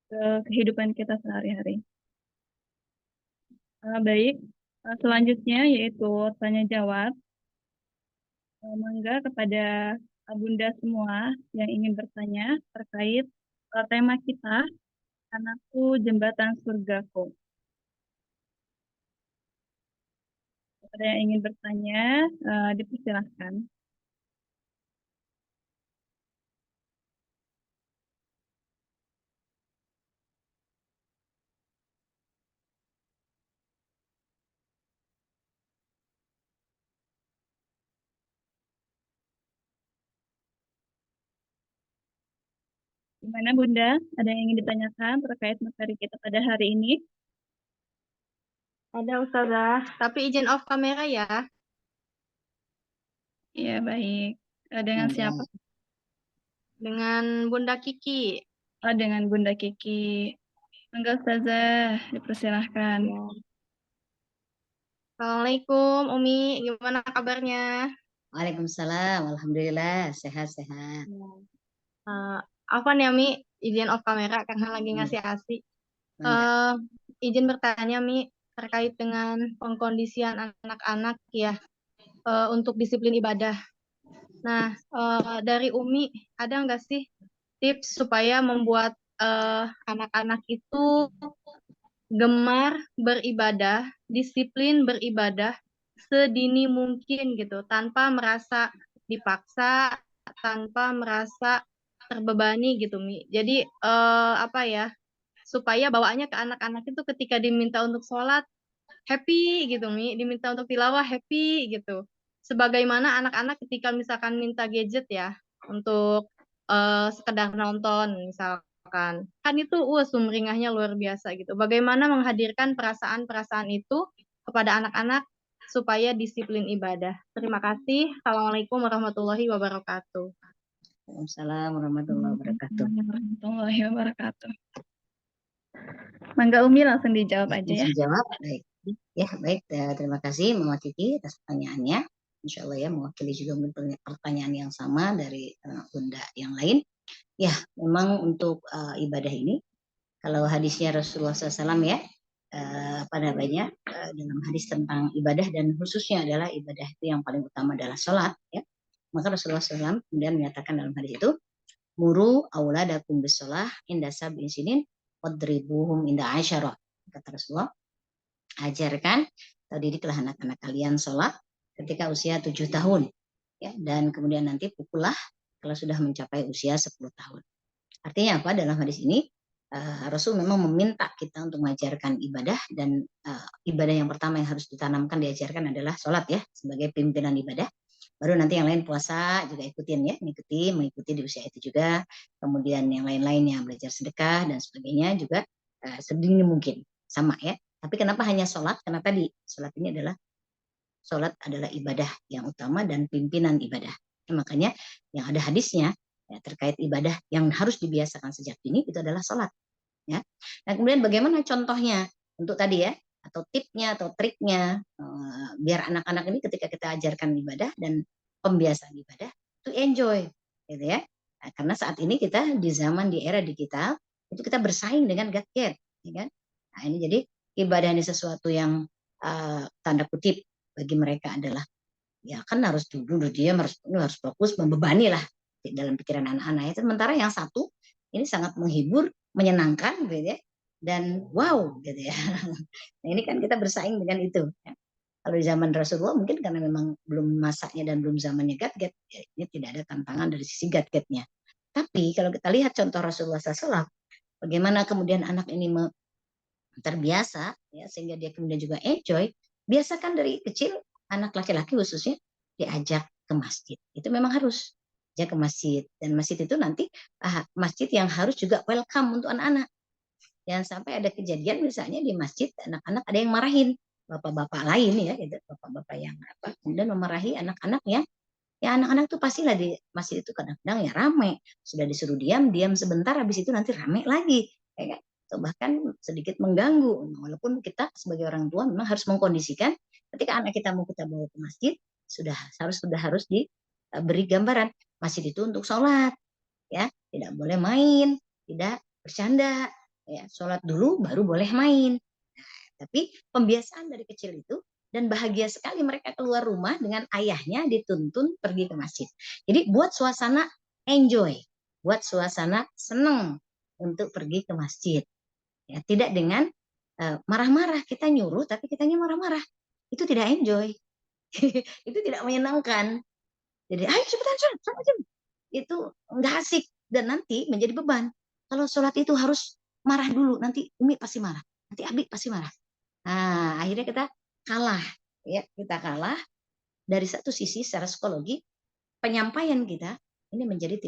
ke kehidupan kita sehari-hari. Baik, selanjutnya yaitu tanya jawab. Mangga kepada Bunda semua yang ingin bertanya terkait tema kita, Anakku Jembatan Surgaku. Ada yang ingin bertanya, dipersilahkan. Gimana Bunda? Ada yang ingin ditanyakan terkait materi kita pada hari ini? Ada Ustazah, tapi izin off kamera ya. Iya, baik. Dengan siapa? Dengan Bunda Kiki. Oh, dengan Bunda Kiki. Enggak, Ustazah, dipersilahkan. Ya. Assalamualaikum, Umi. Gimana kabarnya? Waalaikumsalam. Alhamdulillah, sehat-sehat. Apa nih, Mi? Izin off kamera karena lagi ngasih ASI. Izin bertanya, Mi, terkait dengan pengkondisian anak-anak ya untuk disiplin ibadah. Nah, dari Umi ada nggak sih tips supaya membuat anak-anak itu gemar beribadah, disiplin beribadah sedini mungkin gitu, tanpa merasa dipaksa, tanpa merasa terbebani gitu, Mi. Jadi apa ya, supaya bawaannya ke anak-anak itu ketika diminta untuk sholat happy gitu, Mi, diminta untuk tilawah happy gitu. Sebagaimana anak-anak ketika misalkan minta gadget ya untuk sekedar nonton misalkan, kan itu sumringahnya luar biasa gitu. Bagaimana menghadirkan perasaan-perasaan itu kepada anak-anak supaya disiplin ibadah. Terima kasih. Assalamualaikum warahmatullahi wabarakatuh. Waalaikumsalam warahmatullahi wabarakatuh. Warahmatullahi wabarakatuh. Mangga Umi langsung dijawab aja ya. Langsung jawab, baik. Ya, baik. Terima kasih Mama Titi atas pertanyaannya. Insya Allah ya, mewakili juga mungkin pertanyaan yang sama dari Bunda yang lain. Ya, memang untuk ibadah ini, kalau hadisnya Rasulullah SAW ya, apa namanya, dalam hadis tentang ibadah dan khususnya adalah ibadah itu yang paling utama adalah sholat ya. Maka Rasulullah SAW kemudian menyatakan dalam hadis itu, muru auladakum bisolah inda sab'in sinin wadribuhum inda asyarah. Kata Rasulullah, ajarkan atau didiklah anak-anak kalian sholat ketika usia 7 tahun. Ya, dan kemudian nanti pukullah kalau sudah mencapai usia 10 tahun. Artinya apa? Dalam hadis ini, Rasul memang meminta kita untuk mengajarkan ibadah, dan ibadah yang pertama yang harus ditanamkan, diajarkan adalah sholat ya, sebagai pimpinan ibadah. Baru nanti yang lain puasa juga ikutin ya, mengikuti di usia itu juga. Kemudian yang lain-lainnya belajar sedekah dan sebagainya juga sedini mungkin sama ya. Tapi kenapa hanya sholat? Karena tadi sholat adalah ibadah yang utama dan pimpinan ibadah. Ya, makanya yang ada hadisnya ya, terkait ibadah yang harus dibiasakan sejak dini itu adalah sholat. Ya. Nah kemudian bagaimana contohnya untuk tadi ya, atau tipnya atau triknya biar anak-anak ini ketika kita ajarkan ibadah dan pembiasaan ibadah itu enjoy, gitu ya. Nah, karena saat ini kita di zaman di era digital itu kita bersaing dengan gadget, ya kan? Nah ini jadi ibadah ini sesuatu yang tanda kutip bagi mereka adalah ya kan harus duduk diam, harus fokus, membebani lah dalam pikiran anak-anak ya. Sementara yang satu ini sangat menghibur, menyenangkan gitu ya, dan wow gitu ya. Nah ini kan kita bersaing dengan itu ya. Kalau di zaman Rasulullah mungkin karena memang belum masaknya dan belum zamannya gadget ya, ini tidak ada tantangan dari sisi gadgetnya. Tapi kalau kita lihat contoh Rasulullah SAW, bagaimana kemudian anak ini terbiasa ya, sehingga dia kemudian juga enjoy. Biasakan dari kecil anak laki-laki khususnya diajak ke masjid, itu memang harus ajak ke masjid, dan masjid itu nanti masjid yang harus juga welcome untuk anak-anak. Jangan sampai ada kejadian misalnya di masjid anak-anak ada yang marahin bapak-bapak lain ya, gitu, bapak-bapak yang apa kemudian memarahi anak-anak ya anak-anak tuh pastilah di masjid itu kadang-kadang ya rame, sudah disuruh diam sebentar, habis itu nanti rame lagi ya kan? Atau bahkan sedikit mengganggu. Walaupun kita sebagai orang tua memang harus mengkondisikan ketika anak kita mau kita bawa ke masjid sudah harus diberi gambaran masjid itu untuk sholat ya, tidak boleh main, tidak bercanda ya, sholat dulu baru boleh main. Tapi pembiasaan dari kecil itu, dan bahagia sekali mereka keluar rumah dengan ayahnya dituntun pergi ke masjid. Jadi buat suasana enjoy, buat suasana seneng untuk pergi ke masjid. Ya, tidak dengan marah-marah, kita nyuruh tapi kitanya marah-marah. Itu tidak enjoy. Itu tidak menyenangkan. Jadi ayo cepetan sholat. Itu nggak asik dan nanti menjadi beban. Kalau sholat itu harus marah dulu, nanti Umi pasti marah, nanti Abi pasti marah. Nah, akhirnya kita kalah, ya kita kalah. Dari satu sisi secara psikologi penyampaian kita ini menjadi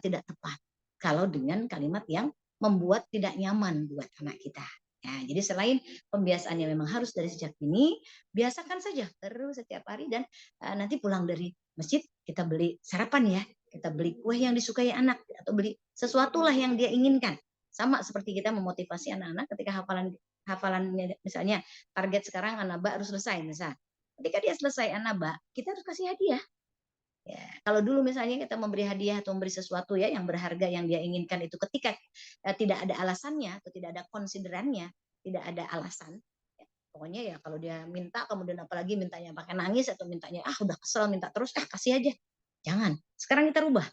tidak tepat kalau dengan kalimat yang membuat tidak nyaman buat anak kita. Ya, jadi selain pembiasaannya memang harus dari sejak dini, biasakan saja terus setiap hari, dan nanti pulang dari masjid kita beli sarapan ya, kita beli kue yang disukai anak atau beli sesuatu lah yang dia inginkan. Sama seperti kita memotivasi anak-anak ketika hafalannya, misalnya target sekarang anaba harus selesai misal. Ketika dia selesai anaba, kita harus kasih hadiah. Ya, kalau dulu misalnya kita memberi hadiah atau memberi sesuatu ya yang berharga yang dia inginkan itu ketika tidak ada alasannya atau tidak ada konsiderannya, tidak ada alasan. Ya, pokoknya ya kalau dia minta kemudian apalagi mintanya pakai nangis atau mintanya udah kesel minta terus kasih aja. Jangan. Sekarang kita rubah.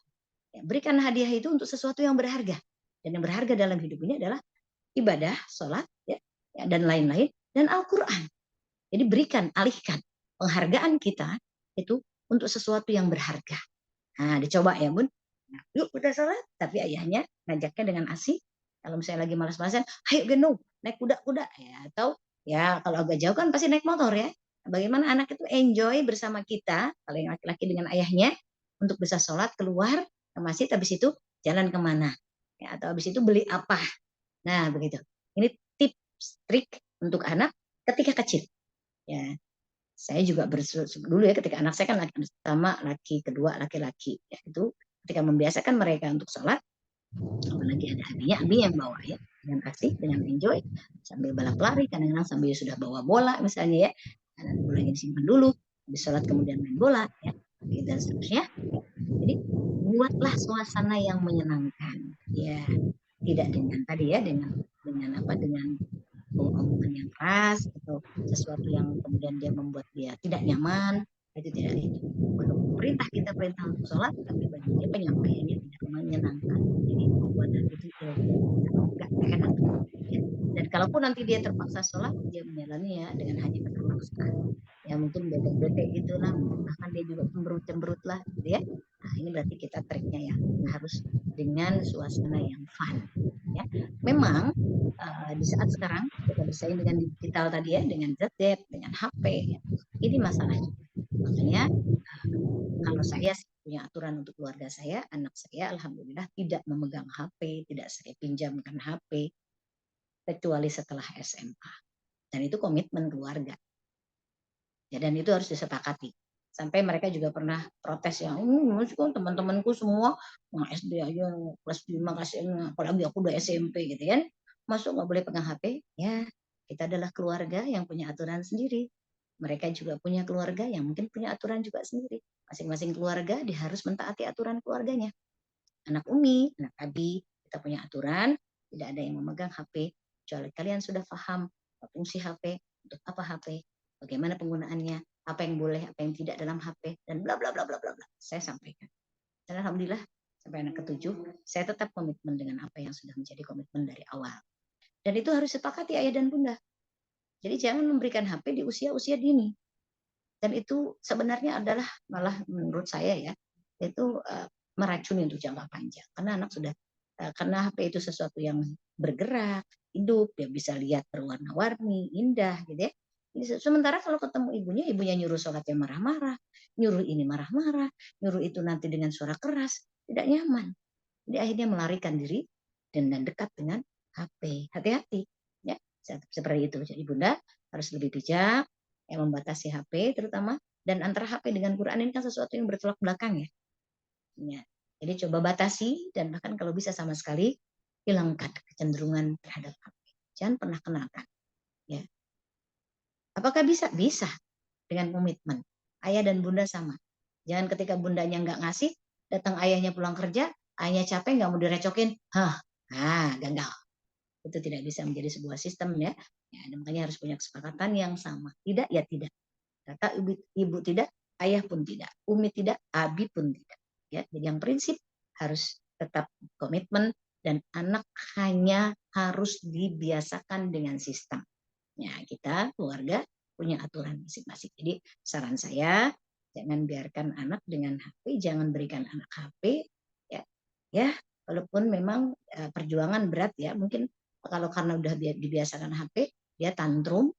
Ya, berikan hadiah itu untuk sesuatu yang berharga. Dan yang berharga dalam hidup ini adalah ibadah, sholat, ya, dan lain-lain, dan Al-Quran. Jadi berikan, alihkan penghargaan kita itu untuk sesuatu yang berharga. Nah, dicoba ya Bun. Nah, yuk udah sholat, tapi ayahnya ngajaknya dengan asik. Kalau misalnya lagi malas-malasan, ayo gendong, naik kuda-kuda. Ya, atau ya kalau agak jauh kan pasti naik motor ya. Bagaimana anak itu enjoy bersama kita, kalau yang laki-laki dengan ayahnya, untuk bisa sholat, keluar ke masjid, habis itu jalan kemana. Ya, atau habis itu beli apa. Nah, begitu. Ini tips, trik untuk anak ketika kecil. Ya, saya juga dulu ya ketika anak saya kan laki pertama, laki kedua laki-laki, ya, itu ketika membiasakan mereka untuk sholat Apalagi ada Abi yang bawa ya, dengan asik, dengan enjoy, sambil balap lari, kadang-kadang sambil sudah bawa bola misalnya ya, dan bolanya disimpan dulu, habis sholat kemudian main bola ya, dan seterusnya. Jadi buatlah suasana yang menyenangkan ya, tidak dengan tadi ya, dengan omongan yang keras atau sesuatu yang kemudian dia membuat dia tidak nyaman, itu tidak itu. Walaupun kita perintah untuk sholat, tapi bagi dia penyampaiannya tidak menyenangkan, jadi membuat hati itu nggak enak ya. Dan kalaupun nanti dia terpaksa sholat, dia menjalani ya dengan hanya keterpaksaan ya, mungkin bete-bete gitu lah, bahkan dia juga cemberut lah gitu ya. Nah ini berarti kita triknya ya, harus dengan suasana yang fun ya. Memang di saat sekarang kita bersaing dengan digital tadi ya, dengan gadget, dengan HP ya, ini masalahnya. Makanya kalau saya punya aturan untuk keluarga saya, anak saya alhamdulillah tidak memegang HP, tidak saya pinjamkan HP kecuali setelah SMA. Dan itu komitmen keluarga. Ya, dan itu harus disepakati. Sampai mereka juga pernah protes ya, teman-temanku semua SD aja kelas 5 kasih, apalagi aku udah SMP gitu kan, masuk nggak boleh pegang HP. Ya, kita adalah keluarga yang punya aturan sendiri. Mereka juga punya keluarga yang mungkin punya aturan juga sendiri. Masing-masing keluarga dia harus mentaati aturan keluarganya. Anak Umi, anak Abi, kita punya aturan, tidak ada yang memegang HP, kecuali kalian sudah paham fungsi HP, untuk apa HP, bagaimana penggunaannya, apa yang boleh, apa yang tidak dalam HP, dan bla bla bla bla bla. Saya sampaikan. Dan alhamdulillah sampai anak ke-7, saya tetap komitmen dengan apa yang sudah menjadi komitmen dari awal. Dan itu harus sepakati ayah dan bunda. Jadi jangan memberikan HP di usia-usia dini. Dan itu sebenarnya adalah malah menurut saya ya, itu meracuni untuk jangka panjang. Karena anak sudah, karena HP itu sesuatu yang bergerak, hidup, dia bisa lihat berwarna-warni, indah gitu ya. Sementara kalau ketemu ibunya nyuruh sholatnya marah-marah, nyuruh ini marah-marah, nyuruh itu nanti dengan suara keras, tidak nyaman. Jadi akhirnya melarikan diri dan dekat dengan HP. Hati-hati ya, seperti itu. Jadi bunda harus lebih bijak yang membatasi HP terutama, dan antara HP dengan Quran ini kan sesuatu yang bertolak belakang ya. Ya. Jadi coba batasi, dan bahkan kalau bisa sama sekali hilangkan kecenderungan terhadap HP. Jangan pernah kenalkan. Ya. Apakah bisa? Bisa dengan komitmen. Ayah dan bunda sama. Jangan ketika bundanya nggak ngasih, datang ayahnya pulang kerja, ayahnya capek nggak mau direcokin, gagal. Itu tidak bisa menjadi sebuah sistem ya. Makanya harus punya kesepakatan yang sama. Tidak ya tidak. Kata ibu tidak, ayah pun tidak, Umi tidak, Abi pun tidak. Ya, jadi yang prinsip harus tetap komitmen, dan anak hanya harus dibiasakan dengan sistem. Ya, kita keluarga punya aturan masing-masing. Jadi saran saya, jangan biarkan anak dengan HP, jangan berikan anak HP. Ya, walaupun memang perjuangan berat ya, mungkin kalau karena udah dibiasakan HP, dia tantrum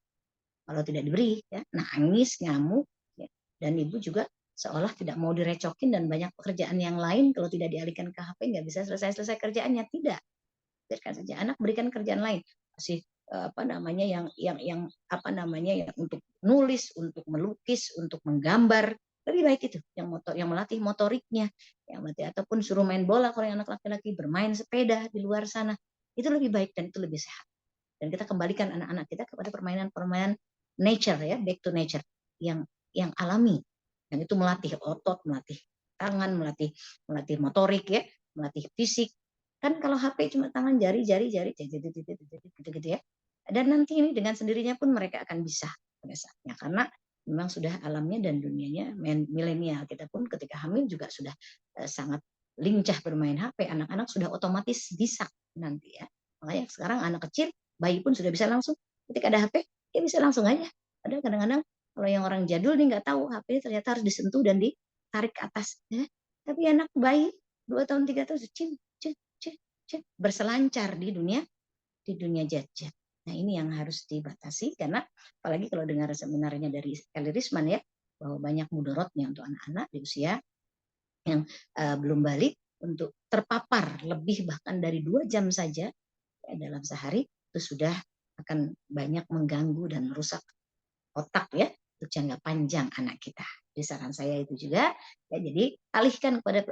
kalau tidak diberi, ya, nangis, ngamuk, ya. Dan ibu juga seolah tidak mau direcokin, dan banyak pekerjaan yang lain kalau tidak dialihkan ke HP nggak bisa selesai kerjaannya. Tidak, biarkan saja anak berikan kerjaan lain, masih yang untuk nulis, untuk melukis, untuk menggambar, lebih baik itu yang melatih motoriknya, yang melatih, ataupun suruh main bola kalau yang anak laki-laki, bermain sepeda di luar sana, itu lebih baik dan itu lebih sehat. Dan kita kembalikan anak-anak kita kepada permainan-permainan nature ya, back to nature, yang alami, yang itu melatih otot, melatih tangan, melatih motorik ya, melatih fisik. Kan kalau HP cuma tangan, jari gitu ya. Dan nanti ini dengan sendirinya pun mereka akan bisa pada saatnya, karena memang sudah alamnya dan dunianya milenial. Kita pun ketika hamil juga sudah sangat lincah bermain HP. Anak-anak sudah otomatis bisa nanti ya. Makanya sekarang anak kecil, bayi pun sudah bisa langsung ketika ada HP, dia bisa langsung aja. Padahal kadang-kadang kalau yang orang jadul nih nggak tahu HP ternyata harus disentuh dan ditarik ke atas. Ya. Tapi anak bayi 2 tahun 3 tahun berselancar di dunia gadget. Nah ini yang harus dibatasi, karena apalagi kalau dengar seminarnya dari Eli Risman ya, bahwa banyak mudorotnya untuk anak-anak di usia yang belum balik untuk terpapar lebih bahkan dari 2 jam saja ya, dalam sehari, itu sudah akan banyak mengganggu dan merusak otak ya untuk jangka panjang anak kita. Jadi saran saya itu juga ya, jadi alihkan kepada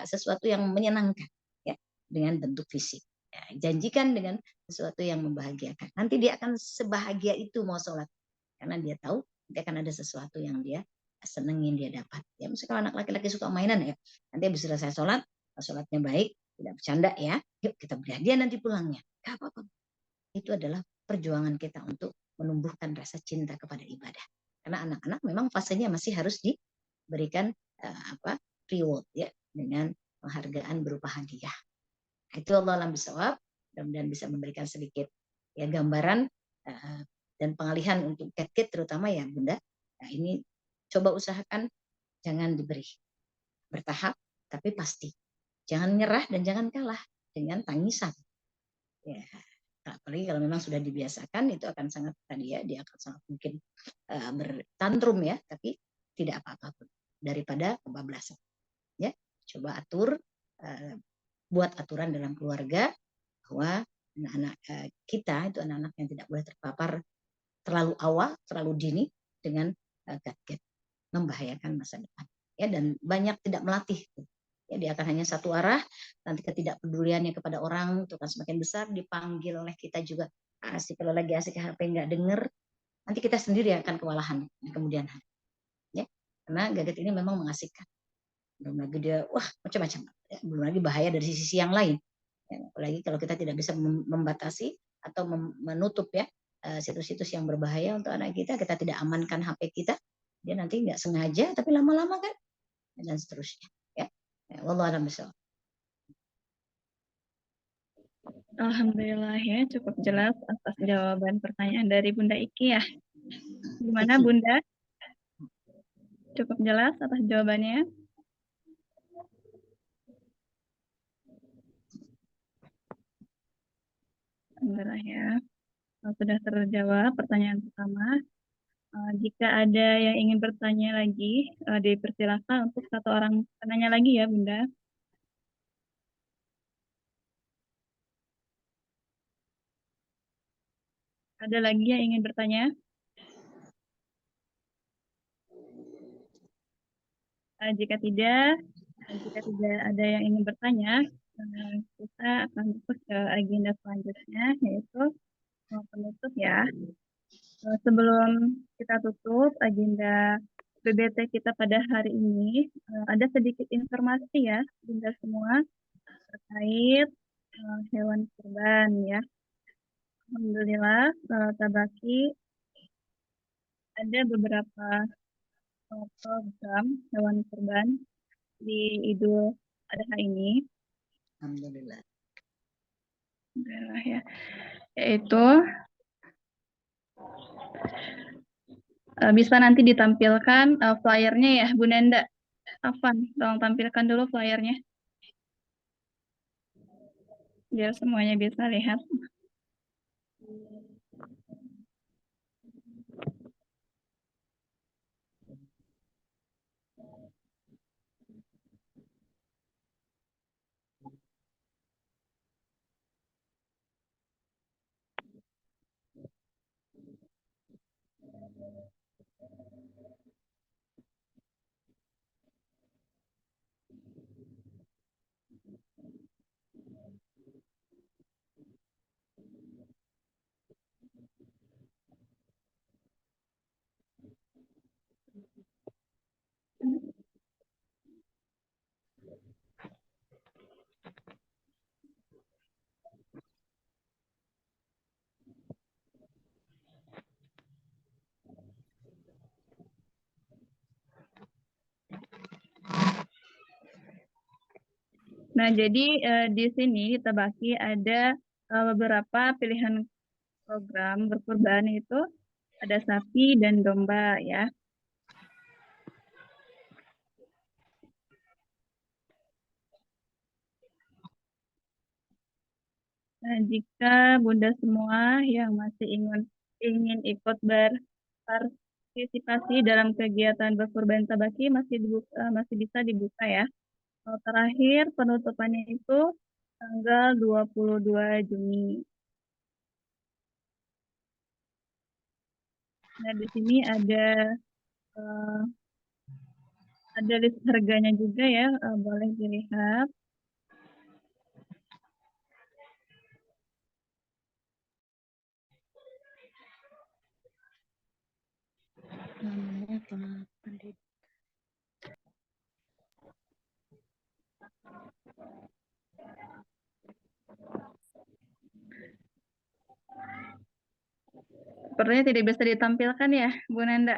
sesuatu yang menyenangkan ya. dengan bentuk fisik. Ya, janjikan dengan sesuatu yang membahagiakan. Nanti dia akan sebahagia itu mau sholat. Karena dia tahu nanti akan ada sesuatu yang dia senengin, dia dapat. Ya, misalnya kalau anak laki-laki suka mainan ya, nanti habis selesai sholat, sholatnya baik, tidak bercanda ya, yuk kita beri hadiah nanti pulangnya. Gak apa-apa. Itu adalah perjuangan kita untuk menumbuhkan rasa cinta kepada ibadah. Karena anak-anak memang fasenya masih harus diberikan reward ya, dengan penghargaan berupa hadiah. Itu Allah alam bisawab, mudah-mudahan bisa memberikan sedikit ya gambaran dan pengalihan untuk cat-cat terutama ya Bunda. Nah, ini coba usahakan jangan diberi, bertahap tapi pasti. Jangan nyerah dan jangan kalah dengan tangisan. Ya, apalagi kalau memang sudah dibiasakan itu akan sangat tadi ya, dia akan sangat mungkin bertantrum ya, tapi tidak apa-apa pun daripada kebablasan. Ya, coba atur, buat aturan dalam keluarga bahwa anak-anak kita itu anak-anak yang tidak boleh terpapar terlalu awal, terlalu dini dengan gadget, membahayakan masa depan. Ya, dan banyak tidak melatih. Ya, dia akan hanya satu arah, nanti ketidakpeduliannya kepada orang itu akan semakin besar, dipanggil oleh kita juga asik, kalau lagi asik HP nggak denger, nanti kita sendiri akan kewalahan di kemudian hari. Ya, karena gadget ini memang mengasihkan. Belum lagi dia, wah macam-macam. Ya, belum lagi bahaya dari sisi yang lain. Ya, apalagi kalau kita tidak bisa membatasi atau menutup ya situs-situs yang berbahaya untuk anak kita tidak amankan HP kita, dia nanti nggak sengaja, tapi lama-lama kan, dan seterusnya. Ya, wallahu a'lam bishawab. Alhamdulillah ya, cukup jelas atas jawaban pertanyaan dari Bunda Iki ya. Gimana Bunda? Cukup jelas atas jawabannya? Alhamdulillah ya. Sudah terjawab pertanyaan pertama. Jika ada yang ingin bertanya lagi, dipersilakan untuk satu orang penanya lagi ya Bunda. Ada lagi yang ingin bertanya? Jika tidak ada yang ingin bertanya, kita akan masuk ke agenda selanjutnya, yaitu penutup ya. Sebelum kita tutup agenda BBT kita pada hari ini, ada sedikit informasi ya, Bunda semua, terkait hewan kurban ya. Alhamdulillah, Tabaki ada beberapa program hewan kurban di Idul Adha ini. Alhamdulillah. Alhamdulillah ya. Yaitu bisa nanti ditampilkan flyernya ya, Bu Nenda. Afan, tolong tampilkan dulu flyernya. Biar semuanya bisa lihat. Nah, jadi di sini di Tabaki ada beberapa pilihan program berkurban itu, ada sapi dan domba ya. Nah, jika Bunda semua yang masih ingin ikut berpartisipasi dalam kegiatan berkurban Tabaki masih bisa dibuka ya. Terakhir penutupannya itu tanggal 22 Juni. Nah, di sini ada list harganya juga ya, boleh dilihat. Utama Pendidik. Sepertinya tidak bisa ditampilkan ya, Bu Nanda.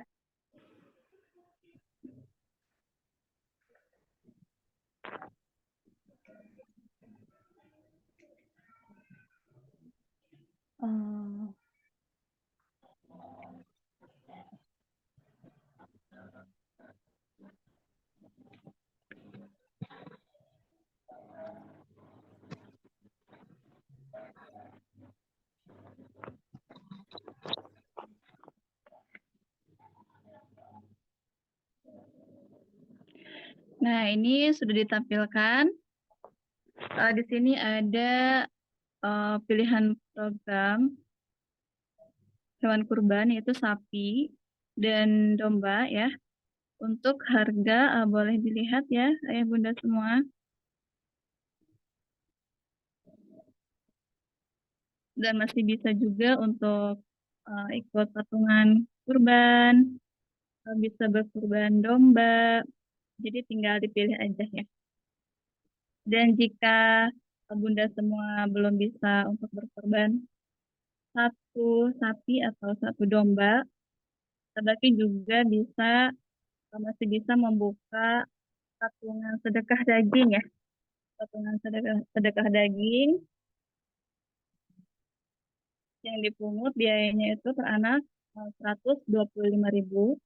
Nah, ini sudah ditampilkan. Di sini ada pilihan program hewan kurban, yaitu sapi dan domba ya. Untuk harga boleh dilihat ya, ayah bunda semua. Dan masih bisa juga untuk ikut patungan kurban, bisa berkurban domba. Jadi tinggal dipilih aja ya. Dan jika bunda semua belum bisa untuk berkorban satu sapi atau satu domba, tapi juga bisa masih bisa membuka patungan sedekah daging ya. Patungan sedekah daging yang dipungut biayanya itu per anak 125.000.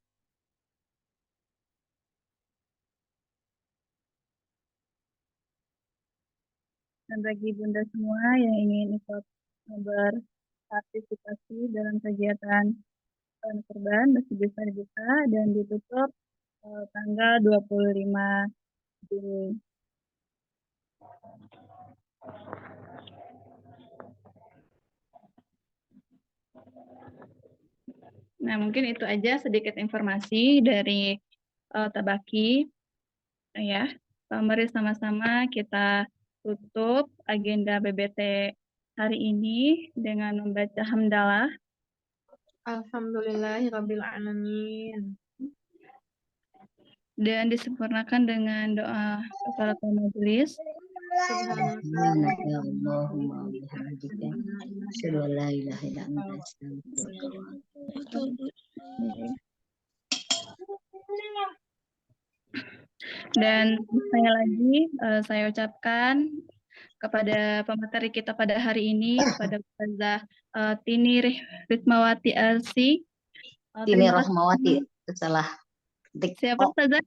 Dan bagi bunda semua yang ingin ikut berpartisipasi dalam kegiatan hewan kurban masih bisa dibuka dan ditutup tanggal 25 Juni. Nah, mungkin itu aja sedikit informasi dari Tabaki. Ya, mari sama-sama kita tutup agenda BBT hari ini dengan membaca hamdalah. Alhamdulillahirabbil alamin. Dan disempurnakan dengan doa kafaratul majelis. Subhanaka ya Allahumma wa bihamdika asyhadu an la ilaha illa anta astaghfiruka wa atubu ilaik. Dan sekali lagi saya ucapkan kepada pemateri kita pada hari ini, kepada Ustazah Tini Ritmawati Arsi. Tini Rahmawati, salah. Siapa Ustazah?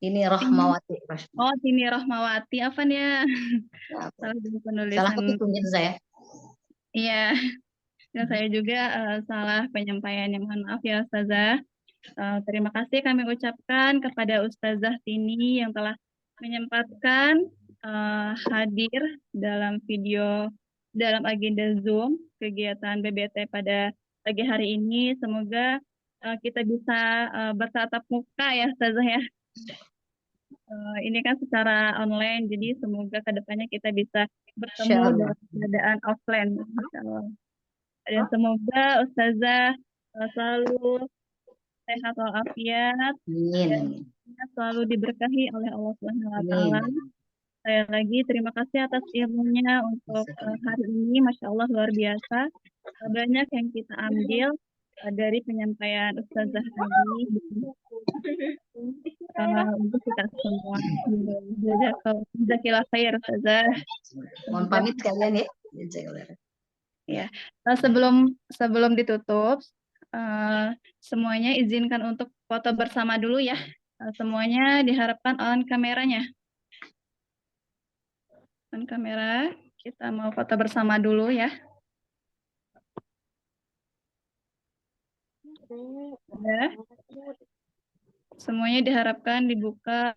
Tini Rahmawati. Oh, Tini Rahmawati, apa nih ya? Salah dengan penulisan. Salah ketik mungkin saya. Iya, dan saya juga salah penyampaiannya. Mohon maaf ya Ustazah. Terima kasih kami ucapkan kepada Ustazah Tini yang telah menyempatkan hadir dalam dalam agenda Zoom kegiatan BBT pada pagi hari ini. Semoga kita bisa bertatap muka ya Ustazah ya. Ini kan secara online, jadi semoga kedepannya kita bisa bertemu dalam keadaan offline. Dan semoga Ustazah selalu sehat walafiat dan selalu diberkahi oleh Allah Subhanahu wa taala. Saya lagi terima kasih atas ilmunya untuk hari ini, Masya Allah luar biasa. Banyak yang kita ambil dari penyampaian Ustazah tadi untuk kita semua. Jazakallah khair Ustazah. Mohon pamit kalian ya. Ya, sebelum ditutup, semuanya izinkan untuk foto bersama dulu ya. Semuanya diharapkan on kameranya. On kamera, kita mau foto bersama dulu ya. Ya. Semuanya diharapkan dibuka.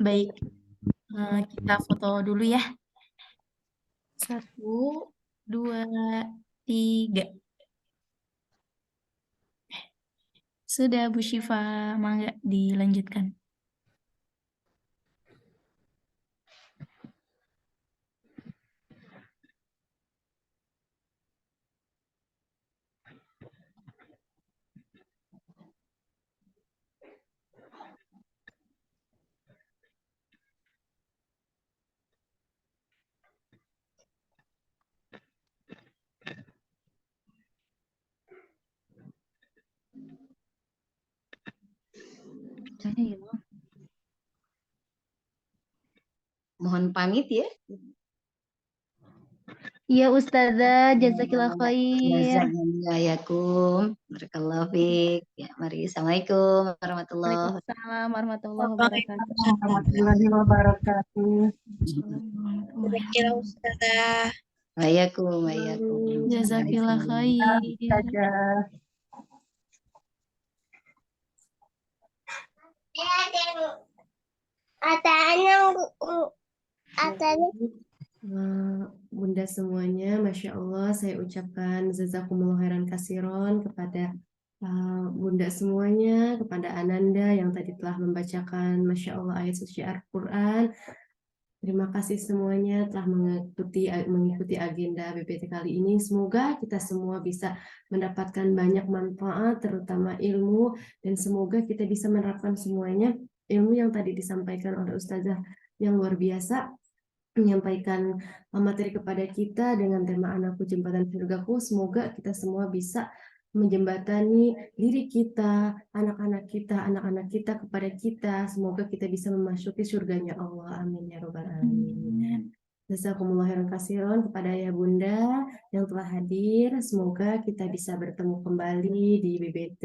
Baik, kita foto dulu ya. 1, 2, 3. Sudah Bu Syifa, mangga dilanjutkan. Mohon pamit ya. Iya Ustazah, jazakillah khair. Jazakumullah. Barakallahu fiik. Ya, mari. Assalamualaikum warahmatullahi wabarakatuh. Waalaikumsalam warahmatullahi wabarakatuh. warahmatullahi wabarakatuh. Kira Ustazah. Waalaikumsalam. Jazakillah khair. Ustazah. Bunda semuanya, Masya Allah, saya ucapkan jazakumullah khairan kasiron kepada Bunda semuanya, kepada Ananda yang tadi telah membacakan Masya Allah ayat suci Al-Quran. Terima kasih semuanya telah mengikuti agenda BPT kali ini. Semoga kita semua bisa mendapatkan banyak manfaat, terutama ilmu, dan semoga kita bisa menerapkan semuanya ilmu yang tadi disampaikan oleh Ustazah yang luar biasa, menyampaikan materi kepada kita dengan tema Anakku Jembatan Surgaku. Semoga kita semua bisa menjembatani diri kita, anak-anak kita kepada kita. Semoga kita bisa memasuki surganya Allah. Amin ya robbal alamin. Jazakumullah khairan kasiron kepada Ayah Bunda yang telah hadir. Semoga kita bisa bertemu kembali di BBT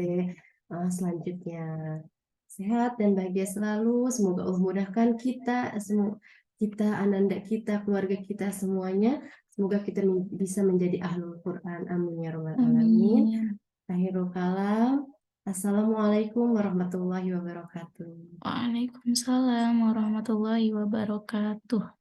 selanjutnya. Sehat dan bahagia selalu. Semoga Allah mudahkan kita semua, kita, Ananda kita, keluarga kita semuanya. Semoga kita bisa menjadi ahlul Quran. Amin ya rabbal alamin. Akhirul kalam. Assalamualaikum warahmatullahi wabarakatuh. Waalaikumsalam warahmatullahi wabarakatuh.